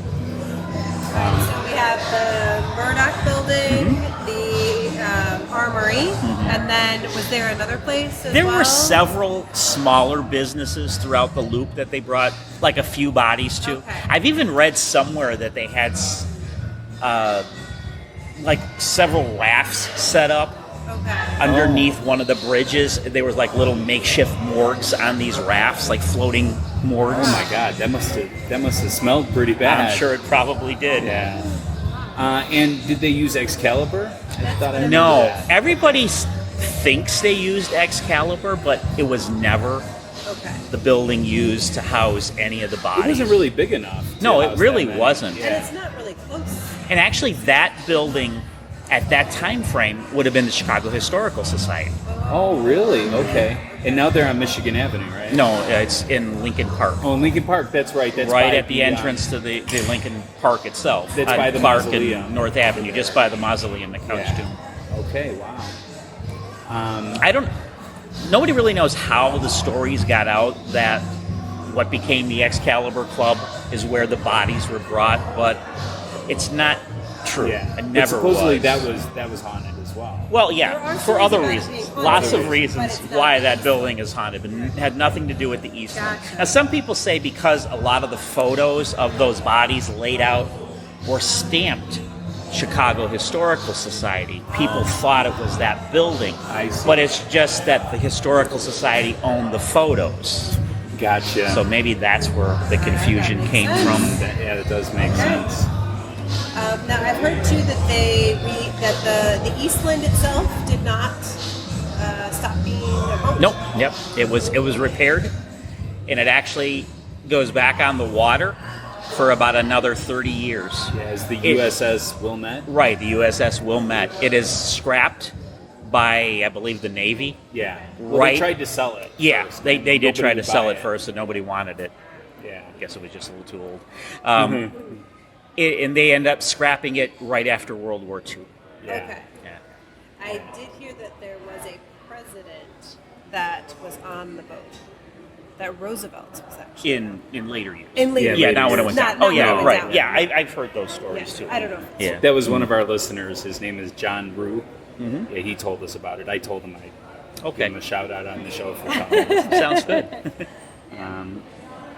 [SPEAKER 5] So we have the Murdoch building, the armory, and then was there another place as
[SPEAKER 4] There
[SPEAKER 5] well?
[SPEAKER 4] were several smaller businesses throughout the loop that they brought like a few bodies to.
[SPEAKER 5] Okay.
[SPEAKER 4] I've even read somewhere that they had like several rafts set up underneath one of the bridges. There was like little makeshift morgues on these rafts, like floating morgues.
[SPEAKER 3] Oh my God, that must have smelled pretty bad.
[SPEAKER 4] I'm sure it probably did.
[SPEAKER 3] Yeah. And did they use Excalibur? I thought I
[SPEAKER 4] No,
[SPEAKER 3] remember that.
[SPEAKER 4] everybody thinks they used Excalibur, but it was never the building used to house any of the bodies.
[SPEAKER 3] It wasn't really big enough.
[SPEAKER 4] No,
[SPEAKER 3] to
[SPEAKER 4] it really
[SPEAKER 3] house that many.
[SPEAKER 4] wasn't.
[SPEAKER 3] Yeah.
[SPEAKER 5] And it's not really close.
[SPEAKER 4] And actually, that building at that time frame would have been the Chicago Historical Society.
[SPEAKER 3] Oh, really? Okay. And now they're on Michigan Avenue, right?
[SPEAKER 4] No, it's in Lincoln Park.
[SPEAKER 3] Oh, in Lincoln Park. That's right. That's
[SPEAKER 4] right
[SPEAKER 3] by
[SPEAKER 4] at the entrance to the Lincoln Park itself.
[SPEAKER 3] That's
[SPEAKER 4] on
[SPEAKER 3] by the
[SPEAKER 4] Clark
[SPEAKER 3] mausoleum.
[SPEAKER 4] and North Avenue, just by the mausoleum, the couch tomb.
[SPEAKER 3] Okay. Wow.
[SPEAKER 4] Nobody really knows how the stories got out that what became the Excalibur Club is where the bodies were brought, but it's not true.
[SPEAKER 3] Yeah.
[SPEAKER 4] It
[SPEAKER 3] But
[SPEAKER 4] never
[SPEAKER 3] supposedly
[SPEAKER 4] was.
[SPEAKER 3] that was haunted as well.
[SPEAKER 4] Well,
[SPEAKER 5] There
[SPEAKER 4] yeah,
[SPEAKER 5] are
[SPEAKER 4] for
[SPEAKER 5] stories
[SPEAKER 4] other
[SPEAKER 5] about it
[SPEAKER 4] reasons.
[SPEAKER 5] being haunted,
[SPEAKER 4] Lots of
[SPEAKER 5] but
[SPEAKER 4] reasons
[SPEAKER 5] it's not
[SPEAKER 4] why
[SPEAKER 5] the
[SPEAKER 4] that
[SPEAKER 5] Eastland.
[SPEAKER 4] building is haunted, but had nothing to do with the Eastland.
[SPEAKER 5] Gotcha.
[SPEAKER 4] Now, some people say because a lot of the photos of those bodies laid out were stamped Chicago Historical Society, people thought it was that building.
[SPEAKER 3] I see.
[SPEAKER 4] But it's just that the Historical Society owned the photos.
[SPEAKER 3] Gotcha.
[SPEAKER 4] So maybe that's where the confusion came from.
[SPEAKER 3] That does make sense.
[SPEAKER 5] Now I've heard too that the Eastland itself did not stop being a boat?
[SPEAKER 4] Nope. Yep. It was repaired, and it actually goes back on the water for about another 30 years.
[SPEAKER 3] Yeah, as the USS Wilmette?
[SPEAKER 4] Right, the USS Wilmette. It is scrapped by, I believe, the Navy.
[SPEAKER 3] Yeah. Well,
[SPEAKER 4] right.
[SPEAKER 3] They tried to sell it.
[SPEAKER 4] Yeah,
[SPEAKER 3] first.
[SPEAKER 4] they did try to sell it
[SPEAKER 3] it
[SPEAKER 4] first, and nobody wanted it.
[SPEAKER 3] Yeah.
[SPEAKER 4] I guess it was just a little too old. And they end up scrapping it right after World War II.
[SPEAKER 3] Yeah.
[SPEAKER 5] Okay.
[SPEAKER 4] Yeah.
[SPEAKER 5] I did hear that there was a president that was on the boat. That Roosevelt was actually
[SPEAKER 4] In later years.
[SPEAKER 5] in later
[SPEAKER 3] Yeah,
[SPEAKER 5] years.
[SPEAKER 4] now when it went down.
[SPEAKER 5] Not
[SPEAKER 4] Oh, yeah,
[SPEAKER 5] when it went
[SPEAKER 4] right.
[SPEAKER 5] down.
[SPEAKER 4] Yeah, I've heard those stories, too.
[SPEAKER 5] I don't know.
[SPEAKER 4] Yeah.
[SPEAKER 3] That was one of our listeners. His name is John Rue. Mm-hmm. Yeah, he told us about it. I told him I'd give him a shout out on the show for telling us.
[SPEAKER 4] Sounds good.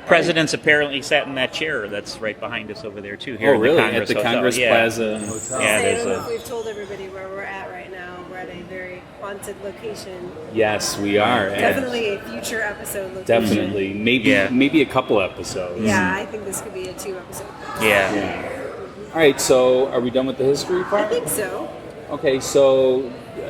[SPEAKER 4] Presidents apparently sat in that chair that's right behind us over there, too. Here
[SPEAKER 3] Oh,
[SPEAKER 4] in
[SPEAKER 3] really?
[SPEAKER 4] The Congress
[SPEAKER 3] At the
[SPEAKER 4] Hotel.
[SPEAKER 3] Congress
[SPEAKER 4] Yeah.
[SPEAKER 3] Plaza Hotel?
[SPEAKER 4] Yeah,
[SPEAKER 5] I
[SPEAKER 4] there's
[SPEAKER 5] don't know
[SPEAKER 4] a-
[SPEAKER 5] if we've told everybody where we're at right now. We're at a very haunted location.
[SPEAKER 3] Yes, we are. And
[SPEAKER 5] Definitely a future episode location.
[SPEAKER 3] definitely. Maybe a couple episodes.
[SPEAKER 5] Yeah, I think this could be a 2-episode.
[SPEAKER 4] Yeah.
[SPEAKER 3] Yeah. All right, so are we done with the history
[SPEAKER 5] I
[SPEAKER 3] part?
[SPEAKER 5] think so.
[SPEAKER 3] Okay, so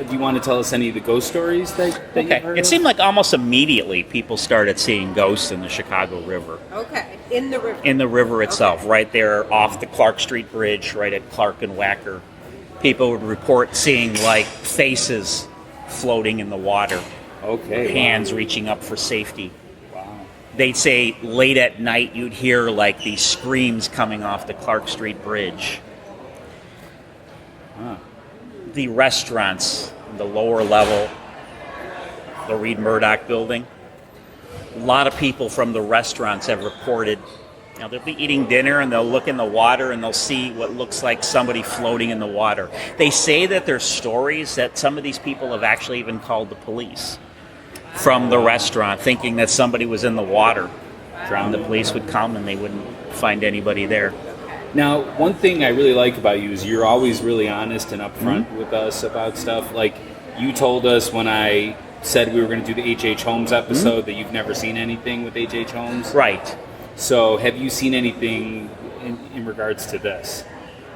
[SPEAKER 3] do you want to tell us any of the ghost stories that you've heard
[SPEAKER 4] It
[SPEAKER 3] of?
[SPEAKER 4] seemed like almost immediately people started seeing ghosts in the Chicago River.
[SPEAKER 5] Okay. In the river.
[SPEAKER 4] In the river itself, right there off the Clark Street Bridge, right at Clark and Wacker. People would report seeing like faces floating in the water,
[SPEAKER 3] Okay.
[SPEAKER 4] hands reaching up for safety.
[SPEAKER 3] Wow.
[SPEAKER 4] They'd say late at night you'd hear like these screams coming off the Clark Street Bridge.
[SPEAKER 3] Huh.
[SPEAKER 4] The restaurants, the lower level, the Reed Murdoch building, a lot of people from the restaurants have reported, they'll be eating dinner and they'll look in the water and they'll see what looks like somebody floating in the water. They say that there's stories that some of these people have actually even called the police from the restaurant, thinking that somebody was in the water. And the police would come and they wouldn't find anybody there.
[SPEAKER 3] Now, one thing I really like about you is you're always really honest and upfront with us about stuff. Like, you told us when I said we were going to do the H.H. Holmes episode that you've never seen anything with H.H. Holmes.
[SPEAKER 4] Right.
[SPEAKER 3] So, have you seen anything in regards to this?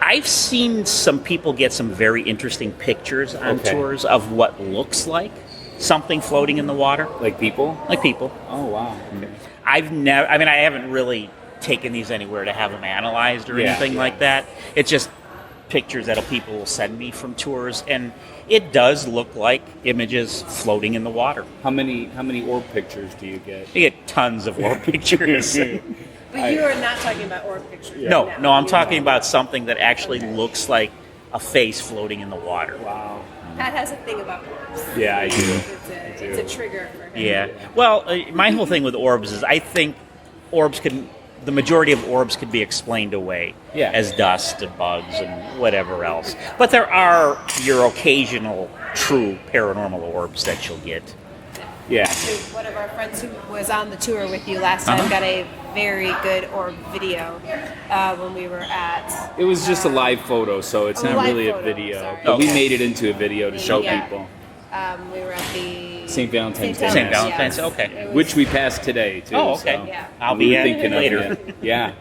[SPEAKER 4] I've seen some people get some very interesting pictures on tours of what looks like something floating in the water.
[SPEAKER 3] Like people?
[SPEAKER 4] Like people.
[SPEAKER 3] Oh, wow. Okay.
[SPEAKER 4] I haven't really taken these anywhere to have them analyzed or anything like that. It's just pictures that people will send me from tours, and it does look like images floating in the water.
[SPEAKER 3] How many orb pictures do you get?
[SPEAKER 4] You get tons of orb pictures.
[SPEAKER 5] But you are not talking about orb pictures.
[SPEAKER 4] No,
[SPEAKER 5] right now.
[SPEAKER 4] no, I'm
[SPEAKER 5] You're
[SPEAKER 4] talking about something that actually looks like a face floating in the water.
[SPEAKER 3] Wow.
[SPEAKER 5] Pat has a thing about orbs.
[SPEAKER 3] Yeah, I do.
[SPEAKER 5] It's a trigger for him.
[SPEAKER 4] Yeah. Well, my whole thing with orbs is I think the majority of orbs could be explained away as dust and bugs and whatever else. But there are your occasional true paranormal orbs that you'll get.
[SPEAKER 3] Yeah.
[SPEAKER 5] One of our friends who was on the tour with you last time got a very good orb video when we were at...
[SPEAKER 3] It was just a live photo, so it's not really a
[SPEAKER 5] photo,
[SPEAKER 3] video.
[SPEAKER 5] sorry.
[SPEAKER 3] But we made it into a video to show people.
[SPEAKER 5] We were at the...
[SPEAKER 3] St. Valentine's Day.
[SPEAKER 4] St. Valentine's,
[SPEAKER 5] yes.
[SPEAKER 4] okay.
[SPEAKER 5] It was-
[SPEAKER 3] Which we passed today, too.
[SPEAKER 4] Oh, okay.
[SPEAKER 3] So
[SPEAKER 5] Yeah.
[SPEAKER 4] I'll
[SPEAKER 3] we
[SPEAKER 4] be
[SPEAKER 3] were
[SPEAKER 4] at
[SPEAKER 3] thinking
[SPEAKER 4] it
[SPEAKER 3] of
[SPEAKER 4] later.
[SPEAKER 3] you. Yeah.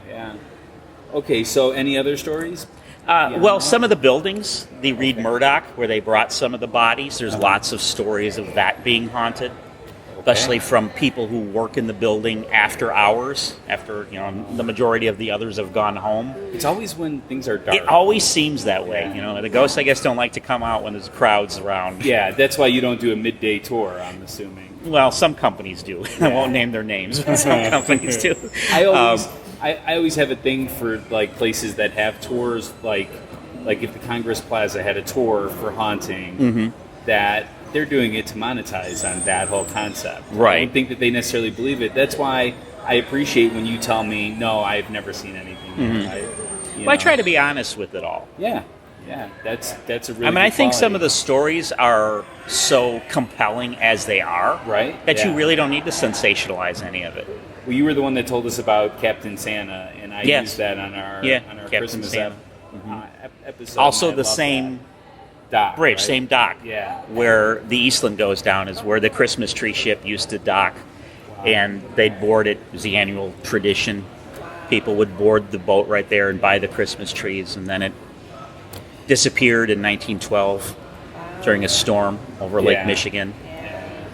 [SPEAKER 3] Okay, so any other stories?
[SPEAKER 4] Well, some of the buildings, the Reed Murdoch, where they brought some of the bodies, there's lots of stories of that being haunted, especially from people who work in the building after hours, after the majority of the others have gone home.
[SPEAKER 3] It's always when things are dark.
[SPEAKER 4] It always seems that way. The ghosts, I guess, don't like to come out when there's crowds around.
[SPEAKER 3] Yeah, that's why you don't do a midday tour, I'm assuming.
[SPEAKER 4] Well, some companies do. I won't name their names, but some companies do.
[SPEAKER 3] I always have a thing for like places that have tours, like if the Congress Plaza had a tour for haunting, that they're doing it to monetize on that whole concept.
[SPEAKER 4] Right.
[SPEAKER 3] I don't think that they necessarily believe it. That's why I appreciate when you tell me, no, I've never seen anything.
[SPEAKER 4] I try to be honest with it all.
[SPEAKER 3] Yeah, that's a really.
[SPEAKER 4] I
[SPEAKER 3] good
[SPEAKER 4] think some
[SPEAKER 3] quality.
[SPEAKER 4] of the stories are so compelling as they are,
[SPEAKER 3] Right,
[SPEAKER 4] that you
[SPEAKER 3] yeah.
[SPEAKER 4] really don't need to sensationalize any of it.
[SPEAKER 3] Well, you were the one that told us about Captain Santa, and I
[SPEAKER 4] Yes.
[SPEAKER 3] used that on our
[SPEAKER 4] Captain
[SPEAKER 3] Christmas
[SPEAKER 4] Santa.
[SPEAKER 3] episode.
[SPEAKER 4] Also,
[SPEAKER 3] and I
[SPEAKER 4] the
[SPEAKER 3] love
[SPEAKER 4] same
[SPEAKER 3] that. Dock,
[SPEAKER 4] bridge,
[SPEAKER 3] right?
[SPEAKER 4] same dock,
[SPEAKER 3] Yeah.
[SPEAKER 4] where the Eastland goes down is where the Christmas tree ship used to dock, and they'd board it. It was the annual tradition. People would board the boat right there and buy the Christmas trees, and then it disappeared in 1912 during a storm over Lake
[SPEAKER 3] Yeah.
[SPEAKER 4] Michigan.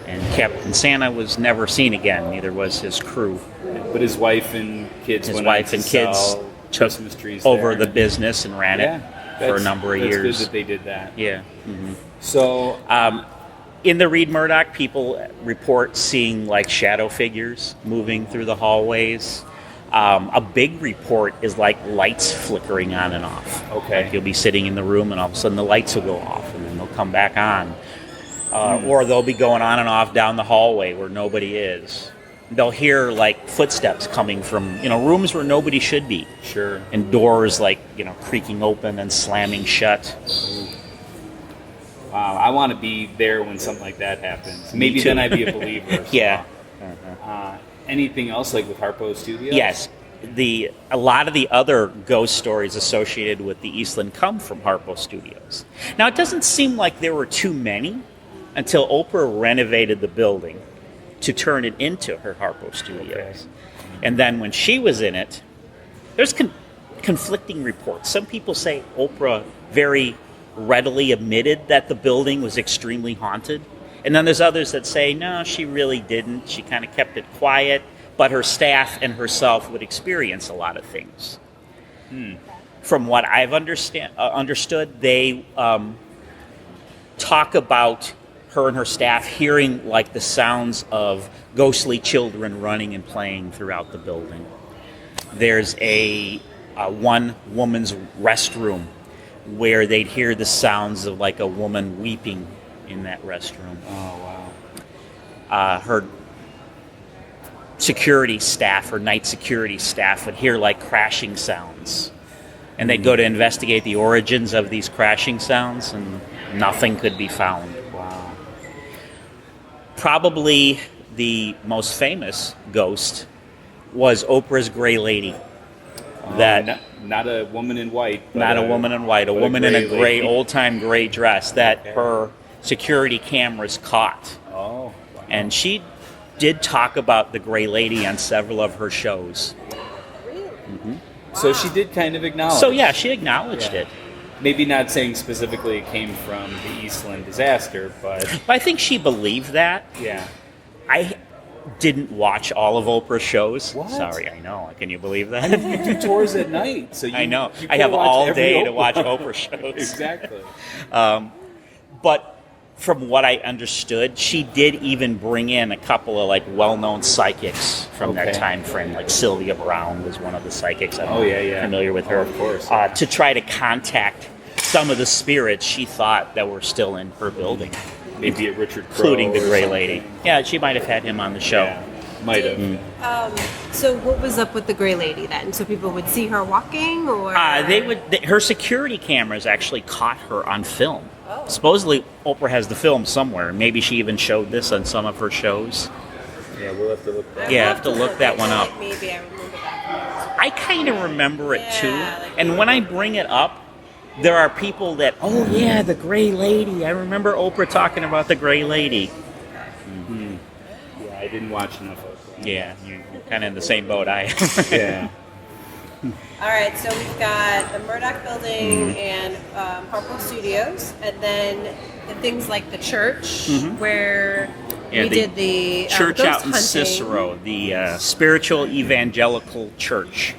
[SPEAKER 4] And Captain Santa was never seen again. Neither was his crew.
[SPEAKER 3] But his wife and kids
[SPEAKER 4] took
[SPEAKER 3] Christmas trees
[SPEAKER 4] over
[SPEAKER 3] there.
[SPEAKER 4] the business and ran it for a number of years.
[SPEAKER 3] It's good that they did that.
[SPEAKER 4] Yeah. Mm-hmm.
[SPEAKER 3] So,
[SPEAKER 4] in the Reed Murdoch, people report seeing like shadow figures moving through the hallways. A big report is like lights flickering on and off.
[SPEAKER 3] Okay.
[SPEAKER 4] Like you'll be sitting in the room and all of a sudden the lights will go off and then they'll come back on. Or they'll be going on and off down the hallway where nobody is. They'll hear like footsteps coming from, rooms where nobody should be.
[SPEAKER 3] Sure.
[SPEAKER 4] And doors like, creaking open and slamming shut.
[SPEAKER 3] Wow, I want to be there when something like that happens. Maybe then I'd be a believer.
[SPEAKER 4] Yeah.
[SPEAKER 3] Anything else like with Harpo Studios?
[SPEAKER 4] Yes. A lot of the other ghost stories associated with the Eastland come from Harpo Studios. Now, it doesn't seem like there were too many until Oprah renovated the building to turn it into her Harpo Studios. Okay. And then when she was in it, there's conflicting reports. Some people say Oprah very readily admitted that the building was extremely haunted. And then there's others that say, no, she really didn't. She kind of kept it quiet, but her staff and herself would experience a lot of things. From what I've understood, they talk about her and her staff hearing like the sounds of ghostly children running and playing throughout the building. There's a one woman's restroom where they'd hear the sounds of like a woman weeping in that restroom.
[SPEAKER 3] Oh, wow.
[SPEAKER 4] Her security staff or night security staff would hear like crashing sounds. And they'd go to investigate the origins of these crashing sounds and nothing could be found.
[SPEAKER 3] Wow.
[SPEAKER 4] Probably the most famous ghost was Oprah's Gray Lady.
[SPEAKER 3] Not a woman in white.
[SPEAKER 4] Not a woman in white. A woman in a gray, old-time gray dress that her security cameras caught.
[SPEAKER 3] Oh, wow.
[SPEAKER 4] And she did talk about the Gray Lady on several of her shows.
[SPEAKER 3] Mm-hmm. So she did kind of acknowledge.
[SPEAKER 4] So yeah, she acknowledged it.
[SPEAKER 3] Maybe not saying specifically it came from the Eastland disaster, but
[SPEAKER 4] I think she believed that.
[SPEAKER 3] Yeah.
[SPEAKER 4] I didn't watch all of Oprah's shows.
[SPEAKER 3] What?
[SPEAKER 4] Sorry, I know. Can you believe that?
[SPEAKER 3] You do tours at night, so
[SPEAKER 4] I know. I have all day to watch Oprah shows.
[SPEAKER 3] Exactly.
[SPEAKER 4] But from what I understood, she did even bring in a couple of like well-known psychics from that time frame. Like Sylvia Brown was one of the psychics. I'm familiar with her.
[SPEAKER 3] Of course.
[SPEAKER 4] To try to contact some of the spirits she thought that were still in her building.
[SPEAKER 3] Maybe a Richard Crowe,
[SPEAKER 4] including the Gray Lady. Yeah, she might have had him on the show.
[SPEAKER 3] Yeah, might have.
[SPEAKER 5] So what was up with the Gray Lady then? So people would see her walking, or
[SPEAKER 4] her security cameras actually caught her on film. Oh. Supposedly, Oprah has the film somewhere. Maybe she even showed this on some of her shows.
[SPEAKER 3] Yeah, we'll have to look that.
[SPEAKER 4] Have to look that one up.
[SPEAKER 5] Maybe I remember that.
[SPEAKER 4] I kind of remember it too. And when I bring it up, there are people that, the Gray Lady. I remember Oprah talking about the Gray Lady.
[SPEAKER 3] Mm-hmm. Yeah, I didn't watch enough of it.
[SPEAKER 4] Yeah, you're kind of in the same boat I am.
[SPEAKER 3] Yeah.
[SPEAKER 5] All right, so we've got the Murdoch Building and Harpo Studios, and then the things like the church, where we did the
[SPEAKER 4] church
[SPEAKER 5] ghost
[SPEAKER 4] out in
[SPEAKER 5] hunting.
[SPEAKER 4] Cicero, the Spiritual Evangelical Church,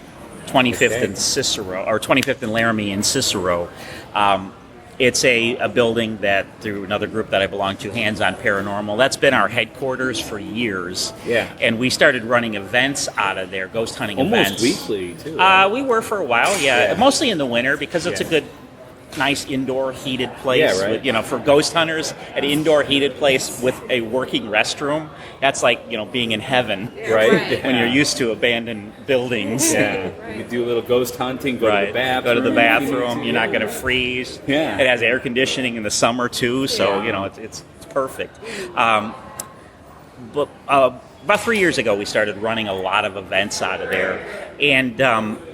[SPEAKER 4] 25th and Cicero, or 25th and Laramie in Cicero. It's a building that, through another group that I belong to, Hands On Paranormal, that's been our headquarters for years.
[SPEAKER 3] Yeah.
[SPEAKER 4] And we started running events out of there, ghost hunting
[SPEAKER 3] events.
[SPEAKER 4] Almost
[SPEAKER 3] Weekly, too. Right?
[SPEAKER 4] We were for a while, mostly in the winter because it's a good, nice indoor heated place.
[SPEAKER 3] Yeah, right.
[SPEAKER 4] With, for ghost hunters, an indoor heated place with a working restroom, that's like, being in heaven.
[SPEAKER 3] Right.
[SPEAKER 4] When you're used to abandoned buildings.
[SPEAKER 3] Yeah. You do a little ghost hunting, go to the bathroom.
[SPEAKER 4] Go to the bathroom, you're not going to freeze.
[SPEAKER 3] Yeah.
[SPEAKER 4] It has air conditioning in the summer too, so, it's perfect. But about 3 years ago, we started running a lot of events out of there. And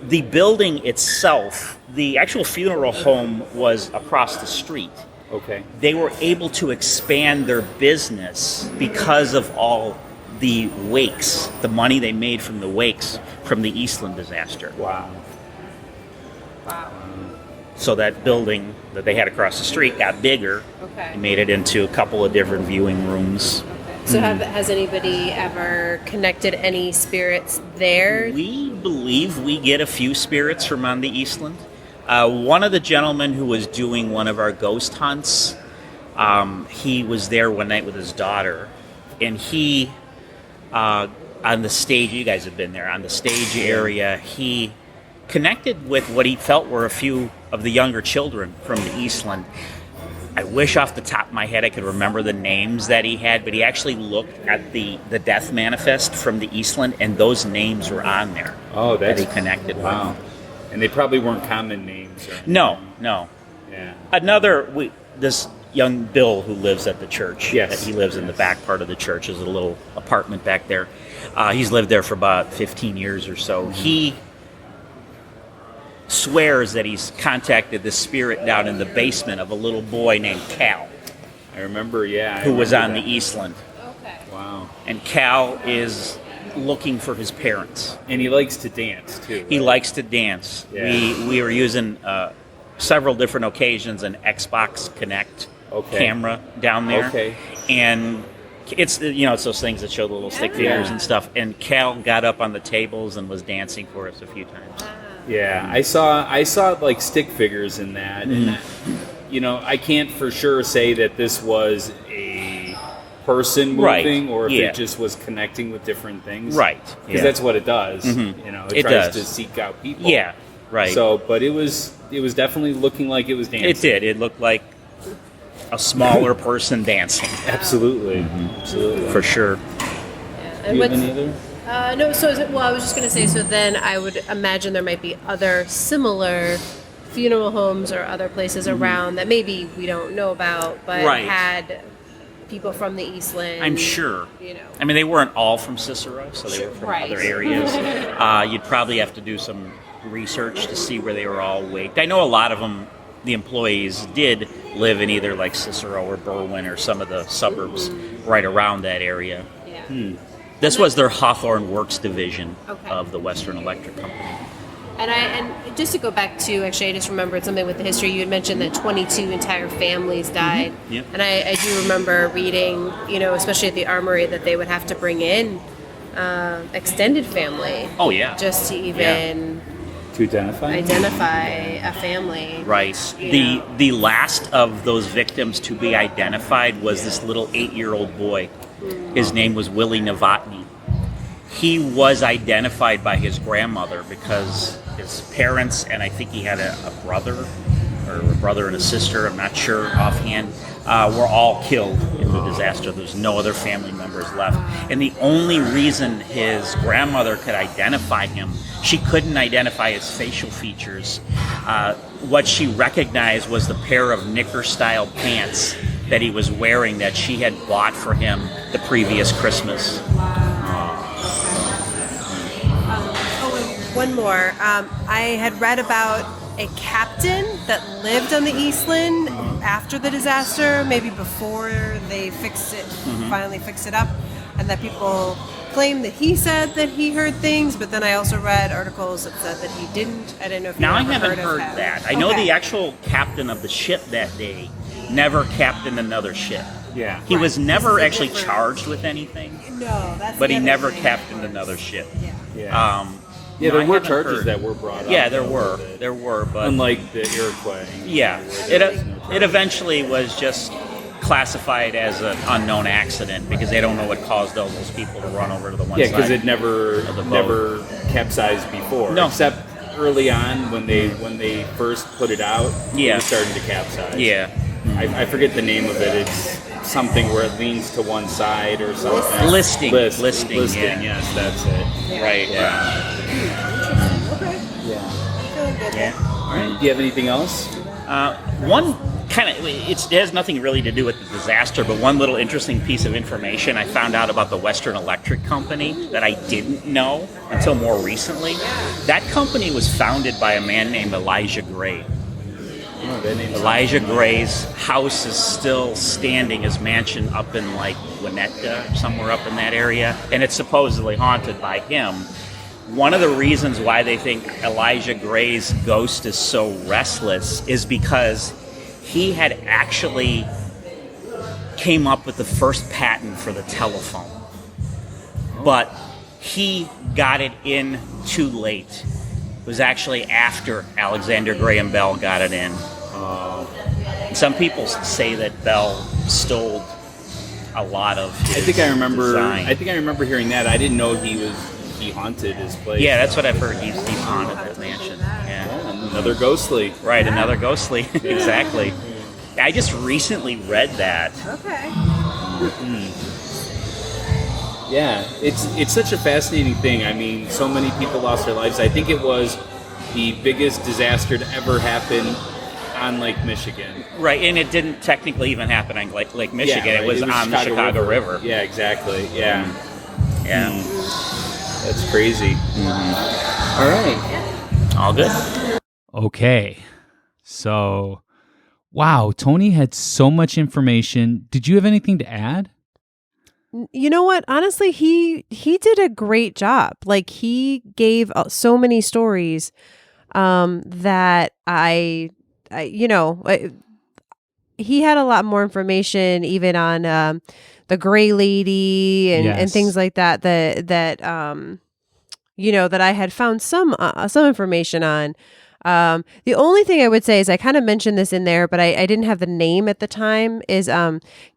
[SPEAKER 4] the building itself, the actual funeral home was across the street.
[SPEAKER 3] Okay.
[SPEAKER 4] They were able to expand their business because of all the wakes, the money they made from the wakes from the Eastland disaster.
[SPEAKER 3] Wow.
[SPEAKER 4] So that building that they had across the street got bigger and made it into a couple of different viewing rooms.
[SPEAKER 5] So has anybody ever connected any spirits there?
[SPEAKER 4] We believe we get a few spirits from on the Eastland. One of the gentlemen who was doing one of our ghost hunts, he was there one night with his daughter, and he, on the stage, you guys have been there, on the stage area, he connected with what he felt were a few of the younger children from the Eastland. I wish off the top of my head I could remember the names that he had, but he actually looked at the death manifest from the Eastland, and those names were on there.
[SPEAKER 3] Oh,
[SPEAKER 4] that he connected
[SPEAKER 3] wow.
[SPEAKER 4] with.
[SPEAKER 3] And they probably weren't common names.
[SPEAKER 4] No.
[SPEAKER 3] Yeah.
[SPEAKER 4] This young Bill who lives at the church.
[SPEAKER 3] Yes.
[SPEAKER 4] He lives in the back part of the church. There's a little apartment back there. He's lived there for about 15 years or so. He swears that he's contacted the spirit down in the basement of a little boy named Cal.
[SPEAKER 3] I remember,
[SPEAKER 4] who was on the Eastland.
[SPEAKER 5] Okay.
[SPEAKER 3] Wow.
[SPEAKER 4] And Cal is looking for his parents.
[SPEAKER 3] And he likes to dance, too. Right?
[SPEAKER 4] He likes to dance.
[SPEAKER 3] Yeah.
[SPEAKER 4] We were using several different occasions an Xbox Connect camera down there.
[SPEAKER 3] Okay.
[SPEAKER 4] And it's it's those things that show the little stick figures and stuff. And Cal got up on the tables and was dancing for us a few times.
[SPEAKER 3] Yeah, I saw like stick figures in that, and I can't for sure say that this was a person moving or if it just was connecting with different things,
[SPEAKER 4] right?
[SPEAKER 3] Because that's what it does.
[SPEAKER 4] Mm-hmm.
[SPEAKER 3] It tries to seek out people.
[SPEAKER 4] Yeah, right.
[SPEAKER 3] So, but it was definitely looking like it was dancing.
[SPEAKER 4] It did. It looked like a smaller person dancing.
[SPEAKER 3] Absolutely,
[SPEAKER 4] absolutely, for sure.
[SPEAKER 5] Yeah.
[SPEAKER 3] Do you have any other?
[SPEAKER 5] No, I was just going to say, so then I would imagine there might be other similar funeral homes or other places around that maybe we don't know about, but had people from the Eastland.
[SPEAKER 4] I'm sure. I mean, they weren't all from Cicero, so they were from other areas. You'd probably have to do some research to see where they were all waked. I know a lot of them, the employees, did live in either like Cicero or Berwyn or some of the suburbs right around that area.
[SPEAKER 5] Yeah.
[SPEAKER 4] This was their Hawthorne Works division of the Western Electric Company.
[SPEAKER 5] And just to go back to, actually, I just remembered something with the history. You had mentioned that 22 entire families died.
[SPEAKER 4] Mm-hmm. Yep.
[SPEAKER 5] And I do remember reading, especially at the Armory, that they would have to bring in extended family.
[SPEAKER 4] Oh, yeah.
[SPEAKER 5] Just to even...
[SPEAKER 3] To identify
[SPEAKER 5] a family.
[SPEAKER 4] Right. The last of those victims to be identified was this little 8-year-old boy. His name was Willie Novotny. He was identified by his grandmother because his parents, and I think he had a brother, or a brother and a sister, I'm not sure offhand, were all killed in the disaster. There's no other family members left. And the only reason his grandmother could identify him, she couldn't identify his facial features. What she recognized was the pair of knicker-style pants that he was wearing that she had bought for him the previous Christmas.
[SPEAKER 5] One more. I had read about a captain that lived on the Eastland after the disaster, maybe before they finally fixed it up, and that people claim that he said that he heard things, but then I also read articles that said that he didn't. I didn't know if you
[SPEAKER 4] I
[SPEAKER 5] ever
[SPEAKER 4] haven't heard
[SPEAKER 5] of
[SPEAKER 4] that. I know the actual captain of the ship that day never captained another ship.
[SPEAKER 3] Yeah.
[SPEAKER 4] He was never actually charged with anything.
[SPEAKER 5] No, that's
[SPEAKER 4] but
[SPEAKER 5] the
[SPEAKER 4] he
[SPEAKER 5] other
[SPEAKER 4] never
[SPEAKER 5] thing.
[SPEAKER 4] captained another ship.
[SPEAKER 3] Yeah. There were charges that were brought up.
[SPEAKER 4] Yeah, there were, but
[SPEAKER 3] unlike the Iroquois.
[SPEAKER 4] Yeah, it eventually was just classified as an unknown accident because they don't know what caused all those people to run over to the one side.
[SPEAKER 3] Yeah, because it never capsized before.
[SPEAKER 4] No.
[SPEAKER 3] Except early on when they first put it out, it was starting to capsize.
[SPEAKER 4] Yeah.
[SPEAKER 3] I forget the name of it. It's something where it leans to one side or something.
[SPEAKER 4] Listing.
[SPEAKER 3] Yes, that's it.
[SPEAKER 4] Yeah. Right.
[SPEAKER 3] Yeah.
[SPEAKER 5] Okay.
[SPEAKER 3] Yeah. All right. Do you have anything else?
[SPEAKER 4] One kind of, it has nothing really to do with the disaster, but one little interesting piece of information I found out about the Western Electric Company that I didn't know until more recently. That company was founded by a man named Elijah Gray. Elijah Gray's house is still standing, his mansion up in like Winnetka, somewhere up in that area, and it's supposedly haunted by him. One of the reasons why they think Elijah Gray's ghost is so restless is because he had actually came up with the first patent for the telephone. But he got it in too late. It was actually after Alexander Graham Bell got it in. Some people say that Bell stole a lot of his design.
[SPEAKER 3] I think I remember hearing that. I didn't know he haunted his place.
[SPEAKER 4] Yeah, that's what I've heard. He's haunted the mansion. Yeah.
[SPEAKER 3] Another ghostly.
[SPEAKER 4] Right, another ghostly. Exactly. I just recently read that.
[SPEAKER 5] Okay.
[SPEAKER 3] Yeah, it's such a fascinating thing. I mean, so many people lost their lives. I think it was the biggest disaster to ever happen on Lake Michigan.
[SPEAKER 4] Right, and it didn't technically even happen on Lake Michigan. Yeah, right. It was on the Chicago River.
[SPEAKER 3] Yeah, exactly. Yeah.
[SPEAKER 4] Yeah.
[SPEAKER 3] That's crazy.
[SPEAKER 4] Mm-hmm. All right. All good.
[SPEAKER 1] Okay. So, wow, Tony had so much information. Did you have anything to add?
[SPEAKER 2] You know what? Honestly, he did a great job. Like, he gave so many stories that he had a lot more information even on the Gray Lady and things like that that I had found some information on. The only thing I would say is I kind of mentioned this in there, but I didn't have the name at the time, is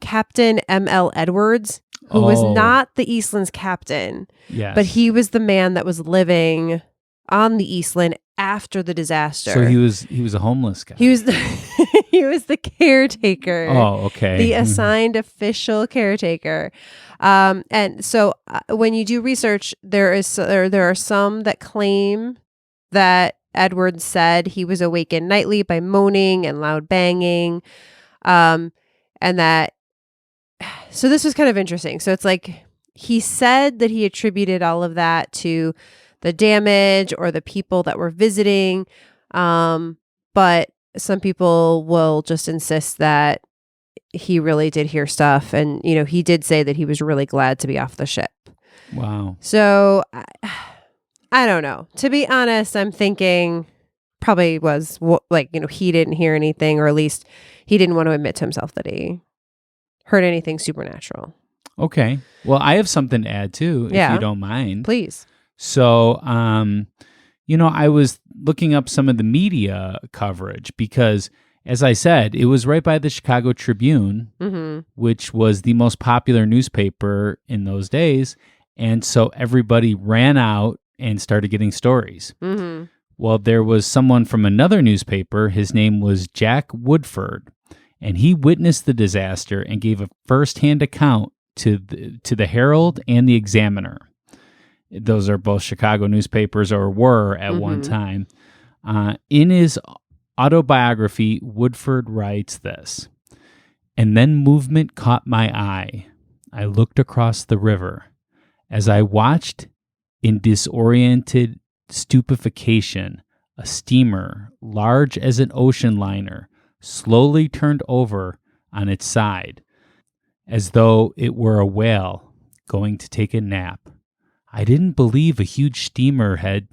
[SPEAKER 2] Captain M.L. Edwards, who was not the Eastland's captain, but he was the man that was living on the Eastland after the disaster.
[SPEAKER 1] So he was a homeless guy.
[SPEAKER 2] He was the caretaker.
[SPEAKER 1] Oh, okay.
[SPEAKER 2] The assigned official caretaker. And so when you do research, there are some that claim that Edwards said he was awakened nightly by moaning and loud banging, and that. So this was kind of interesting. So it's like he said that he attributed all of that to the damage or the people that were visiting. But some people will just insist that he really did hear stuff. And, he did say that he was really glad to be off the ship.
[SPEAKER 1] Wow.
[SPEAKER 2] So I don't know. To be honest, I'm thinking probably was he didn't hear anything, or at least he didn't want to admit to himself that he heard anything supernatural.
[SPEAKER 1] Okay. Well, I have something to add too, if you don't mind.
[SPEAKER 2] Please.
[SPEAKER 1] So, I was looking up some of the media coverage because, as I said, it was right by the Chicago Tribune, which was the most popular newspaper in those days. And so everybody ran out and started getting stories. Mm-hmm. Well, there was someone from another newspaper. His name was Jack Woodford, and he witnessed the disaster and gave a firsthand account to the Herald and the Examiner. Those are both Chicago newspapers, or were at one time. In his autobiography, Woodford writes this: "And then movement caught my eye. I looked across the river. As I watched in disoriented stupefaction, a steamer, large as an ocean liner, slowly turned over on its side, as though it were a whale going to take a nap. I didn't believe a huge steamer had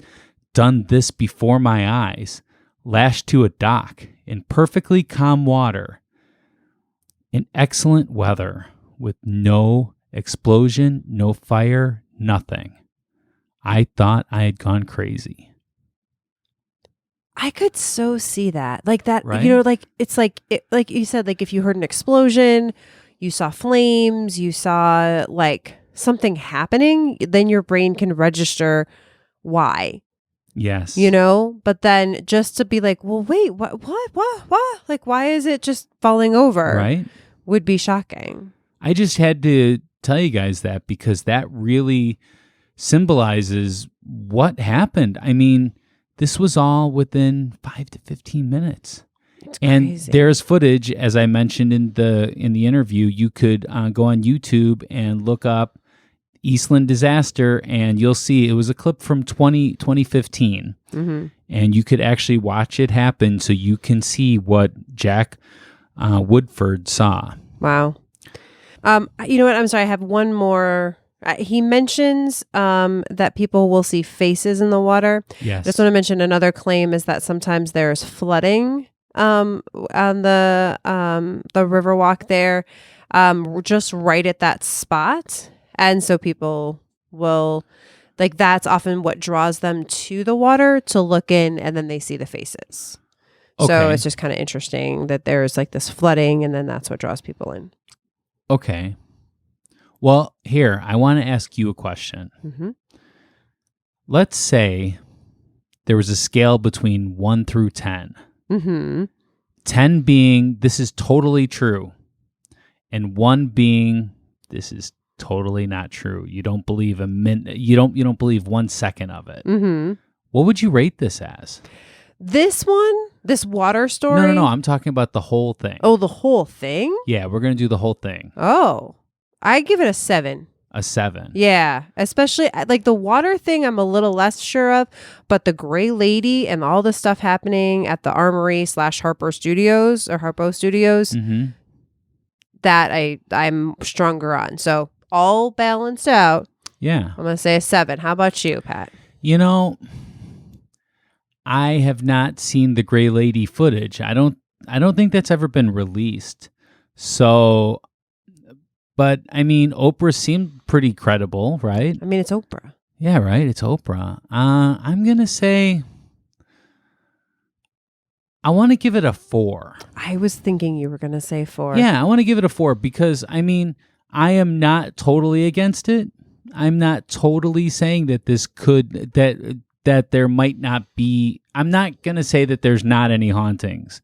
[SPEAKER 1] done this before my eyes, lashed to a dock in perfectly calm water, in excellent weather, with no explosion, no fire, nothing. I thought I had gone crazy."
[SPEAKER 2] I could so see that. Like that,
[SPEAKER 1] right?
[SPEAKER 2] It's like you said, like if you heard an explosion, you saw flames, you saw like something happening, then your brain can register why.
[SPEAKER 1] Yes.
[SPEAKER 2] But then just to be like, well, wait, what? Like, why is it just falling over?
[SPEAKER 1] Right.
[SPEAKER 2] Would be shocking.
[SPEAKER 1] I just had to tell you guys that because that really symbolizes what happened. I mean, this was all within 5 to 15 minutes.
[SPEAKER 2] It's
[SPEAKER 1] and
[SPEAKER 2] crazy.
[SPEAKER 1] There's footage, as I mentioned in the interview. You could go on YouTube and look up Eastland Disaster, and you'll see it was a clip from 2015. Mm-hmm. And you could actually watch it happen so you can see what Jack Woodford saw.
[SPEAKER 2] Wow. You know what? I'm sorry. I have one more. He mentions that people will see faces in the water.
[SPEAKER 1] Yes.
[SPEAKER 2] I just want to mention another claim is that sometimes there's flooding on the Riverwalk there. just right at that spot. And so people will, like, that's often what draws them to the water to look in, and then they see the faces. Okay. So it's just kind of interesting that there's like this flooding, and then that's what draws people in.
[SPEAKER 1] Okay. Well, here, I want to ask you a question. Mm-hmm. Let's say there was a scale between 1 through 10. Mm-hmm. 10 being, this is totally true. And 1 being, this is totally not true. You don't believe you don't believe 1 second of it. Mm-hmm. What would you rate this as?
[SPEAKER 2] This one? This water story?
[SPEAKER 1] No. I'm talking about the whole thing.
[SPEAKER 2] Oh, the whole thing?
[SPEAKER 1] Yeah, we're going to do the whole thing.
[SPEAKER 2] Oh, I give it a 7.
[SPEAKER 1] A 7.
[SPEAKER 2] Yeah, especially like the water thing I'm a little less sure of, but the Gray Lady and all the stuff happening at the Armory / Harpo Studios, mm-hmm. that I'm stronger on. So all balanced out.
[SPEAKER 1] Yeah.
[SPEAKER 2] I'm going to say a 7. How about you, Pat?
[SPEAKER 1] You know, I have not seen the Gray Lady footage. I don't think that's ever been released. So, but I mean, Oprah seemed pretty credible, right?
[SPEAKER 2] I mean, it's Oprah.
[SPEAKER 1] Yeah, right. It's Oprah. I'm going to say, I want to give it a 4.
[SPEAKER 2] I was thinking you were going to say 4.
[SPEAKER 1] Yeah, I want to give it a 4 because, I mean, I am not totally against it. I'm not totally saying that this could, that there might not be, I'm not going to say that there's not any hauntings.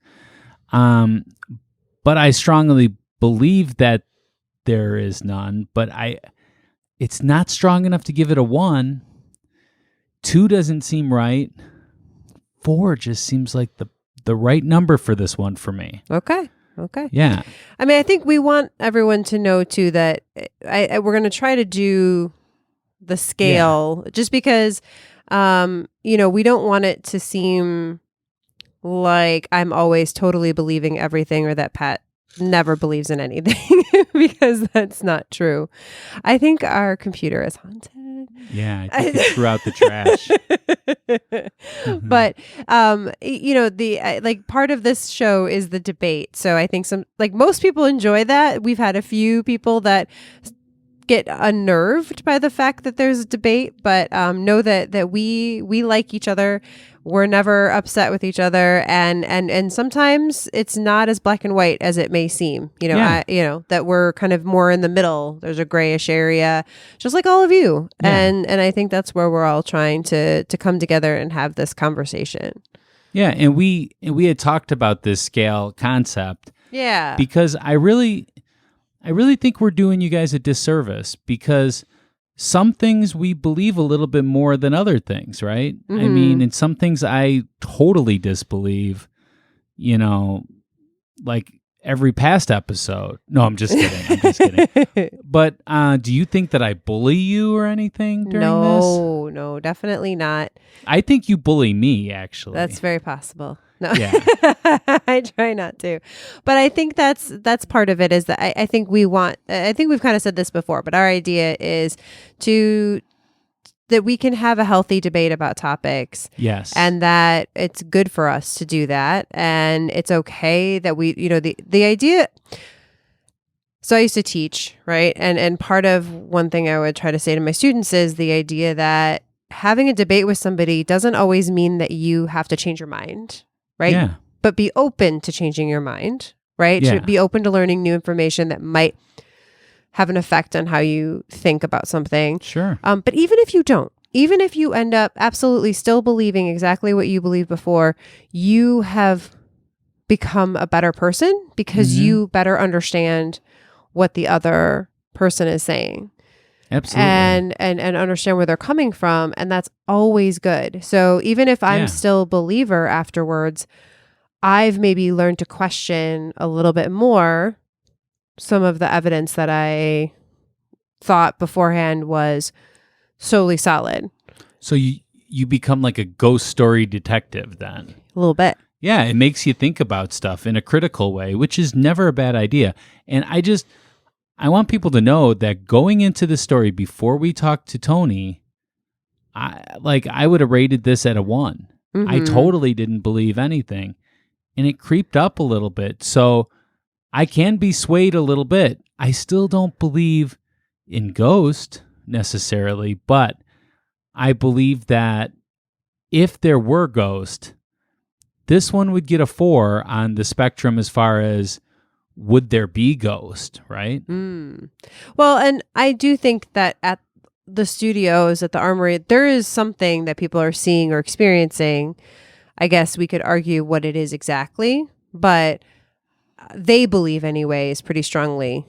[SPEAKER 1] But I strongly believe that there is none, but it's not strong enough to give it a 1. 2 doesn't seem right. 4 just seems like the right number for this one for me.
[SPEAKER 2] Okay.
[SPEAKER 1] Yeah.
[SPEAKER 2] I mean, I think we want everyone to know too that we're going to try to do the scale just because, we don't want it to seem like I'm always totally believing everything or that Pat never believes in anything because that's not true. I think our computer is haunted.
[SPEAKER 1] Yeah, I think it threw out the trash.
[SPEAKER 2] Mm-hmm. But the part of this show is the debate. So I think most people enjoy that. We've had a few people that get unnerved by the fact that there's a debate, but know that we like each other. We're never upset with each other, and sometimes it's not as black and white as it may seem. That we're kind of more in the middle. There's a grayish area, just like all of you, and I think that's where we're all trying to come together and have this conversation.
[SPEAKER 1] Yeah, and we had talked about this scale concept.
[SPEAKER 2] Yeah,
[SPEAKER 1] because I really think we're doing you guys a disservice because some things we believe a little bit more than other things, right? Mm-hmm. I mean, and some things I totally disbelieve, like every past episode. No, I'm just kidding. But do you think that I bully you or anything during this?
[SPEAKER 2] No, definitely not.
[SPEAKER 1] I think you bully me, actually.
[SPEAKER 2] That's very possible. No,
[SPEAKER 1] yeah.
[SPEAKER 2] I try not to, but I think that's part of it is that I think we've kind of said this before, but our idea is that we can have a healthy debate about topics.
[SPEAKER 1] Yes.
[SPEAKER 2] And that it's good for us to do that. And it's okay that we, the idea. So I used to teach, right? And part of one thing I would try to say to my students is the idea that having a debate with somebody doesn't always mean that you have to change your mind. Right?
[SPEAKER 1] Yeah.
[SPEAKER 2] But be open to changing your mind, right?
[SPEAKER 1] Yeah.
[SPEAKER 2] Be open to learning new information that might have an effect on how you think about something.
[SPEAKER 1] Sure.
[SPEAKER 2] But even if you don't, even if you end up absolutely still believing exactly what you believed before, you have become a better person because you better understand what the other person is saying.
[SPEAKER 1] Absolutely.
[SPEAKER 2] And understand where they're coming from. And that's always good. So even if I'm still a believer afterwards, I've maybe learned to question a little bit more some of the evidence that I thought beforehand was solely solid.
[SPEAKER 1] So you become like a ghost story detective then?
[SPEAKER 2] A little bit.
[SPEAKER 1] Yeah, it makes you think about stuff in a critical way, which is never a bad idea. And I want people to know that going into the story before we talked to Tony, I would have rated this at a 1. Mm-hmm. I totally didn't believe anything, and it creeped up a little bit. So I can be swayed a little bit. I still don't believe in ghosts necessarily, but I believe that if there were ghosts, this one would get a 4 on the spectrum as far as would there be ghost, right?
[SPEAKER 2] Well, and I do think that at the studios, at the Armory, there is something that people are seeing or experiencing. I guess we could argue what it is exactly, but they believe anyways pretty strongly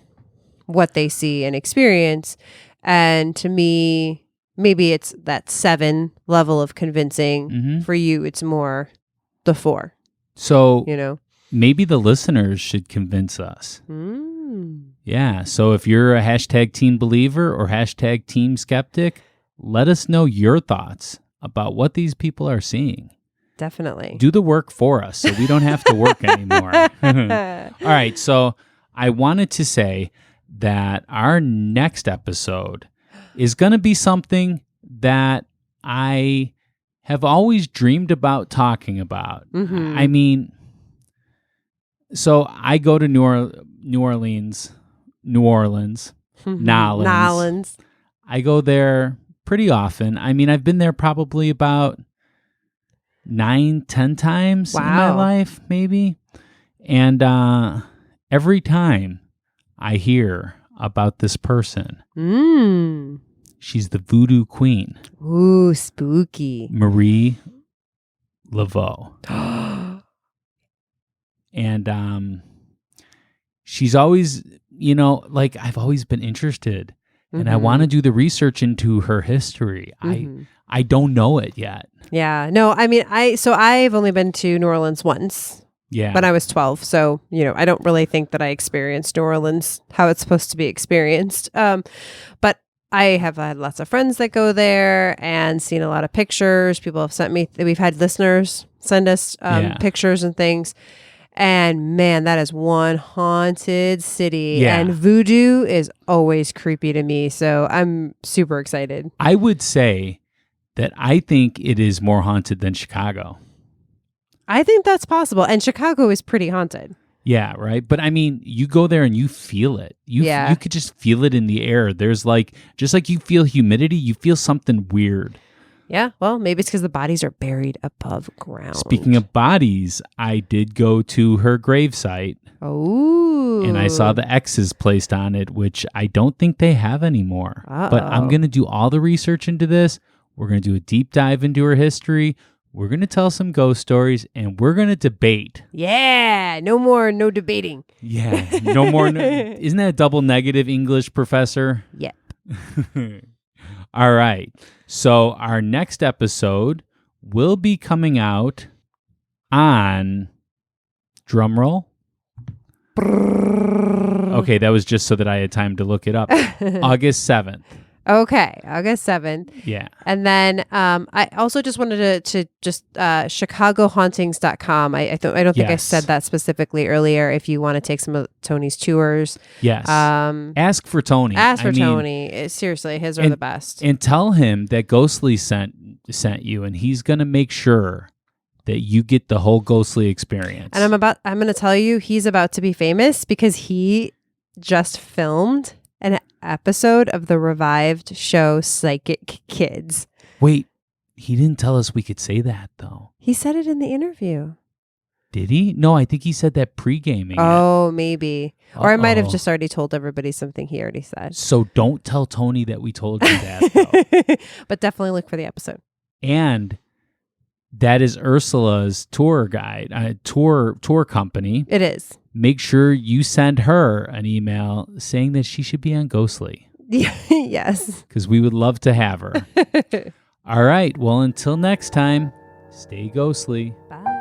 [SPEAKER 2] what they see and experience. And to me, maybe it's that 7 level of convincing.
[SPEAKER 1] Mm-hmm.
[SPEAKER 2] For you, it's more the 4.
[SPEAKER 1] So,
[SPEAKER 2] you know,
[SPEAKER 1] maybe the listeners should convince us. Yeah. So if you're a hashtag team believer or hashtag team skeptic, let us know your thoughts about what these people are seeing.
[SPEAKER 2] Definitely.
[SPEAKER 1] Do the work for us so we don't have to work anymore. All right. So I wanted to say that our next episode is going to be something that I have always dreamed about talking about. I mean, so I go to New Orleans. I go there pretty often. I mean, I've been there probably about 9-10 times in my life, maybe. And every time I hear about this person, she's the voodoo queen.
[SPEAKER 2] Ooh, spooky.
[SPEAKER 1] Marie Laveau. And she's always, you know, like I've always been interested and I want to do the research into her history. I don't know it yet.
[SPEAKER 2] Yeah. No, I mean, I've only been to New Orleans once.
[SPEAKER 1] Yeah.
[SPEAKER 2] When I was 12. So, you know, I don't really think that I experienced New Orleans how it's supposed to be experienced. But I have had lots of friends that go there and seen a lot of pictures. People have sent me, we've had listeners send us pictures and things. And man, that is one haunted city. Yeah. And voodoo is always creepy to me. So I'm super excited.
[SPEAKER 1] I would say that I think it is more haunted than Chicago.
[SPEAKER 2] I think that's possible. And Chicago is pretty haunted.
[SPEAKER 1] Yeah, right. But I mean, you go there and you feel it. You could just feel it in the air. There's like, just like you feel humidity, you feel something weird.
[SPEAKER 2] Yeah, well, maybe it's because the bodies are buried above ground.
[SPEAKER 1] Speaking of bodies, I did go to her gravesite.
[SPEAKER 2] Oh.
[SPEAKER 1] And I saw the X's placed on it, which I don't think they have anymore. But I'm going to do all the research into this. We're going to do a deep dive into her history. We're going to tell some ghost stories, and we're going to debate.
[SPEAKER 2] Yeah, no debating.
[SPEAKER 1] Yeah, no more. Isn't that a double negative, English professor?
[SPEAKER 2] Yep.
[SPEAKER 1] All right. So our next episode will be coming out on, drumroll. Okay, that was just so that I had time to look it up. August 7th.
[SPEAKER 2] Okay, August 7th.
[SPEAKER 1] Yeah.
[SPEAKER 2] And then I also just wanted to just ChicagoHauntings.com. I don't think I said that specifically earlier. If you want to take some of Tony's tours.
[SPEAKER 1] Yes. Ask for Tony.
[SPEAKER 2] Tony. Seriously, his are the best.
[SPEAKER 1] And tell him that Ghostly sent you, and he's going to make sure that you get the whole Ghostly experience. And
[SPEAKER 2] I'm going to tell you, he's about to be famous because he just filmed an episode of the revived show Psychic Kids.
[SPEAKER 1] Wait, he didn't tell us we could say that, though.
[SPEAKER 2] He said it in the interview.
[SPEAKER 1] Did he? No, I think he said that pre-gaming.
[SPEAKER 2] Oh, maybe. Or I might have just already told everybody something he already said.
[SPEAKER 1] So don't tell Tony that we told you that, though.
[SPEAKER 2] But definitely look for the episode.
[SPEAKER 1] And that is Ursula's tour guide, tour company.
[SPEAKER 2] It is.
[SPEAKER 1] Make sure you send her an email saying that she should be on Ghostly.
[SPEAKER 2] Yes.
[SPEAKER 1] Because we would love to have her. All right. Well, until next time, stay ghostly.
[SPEAKER 2] Bye.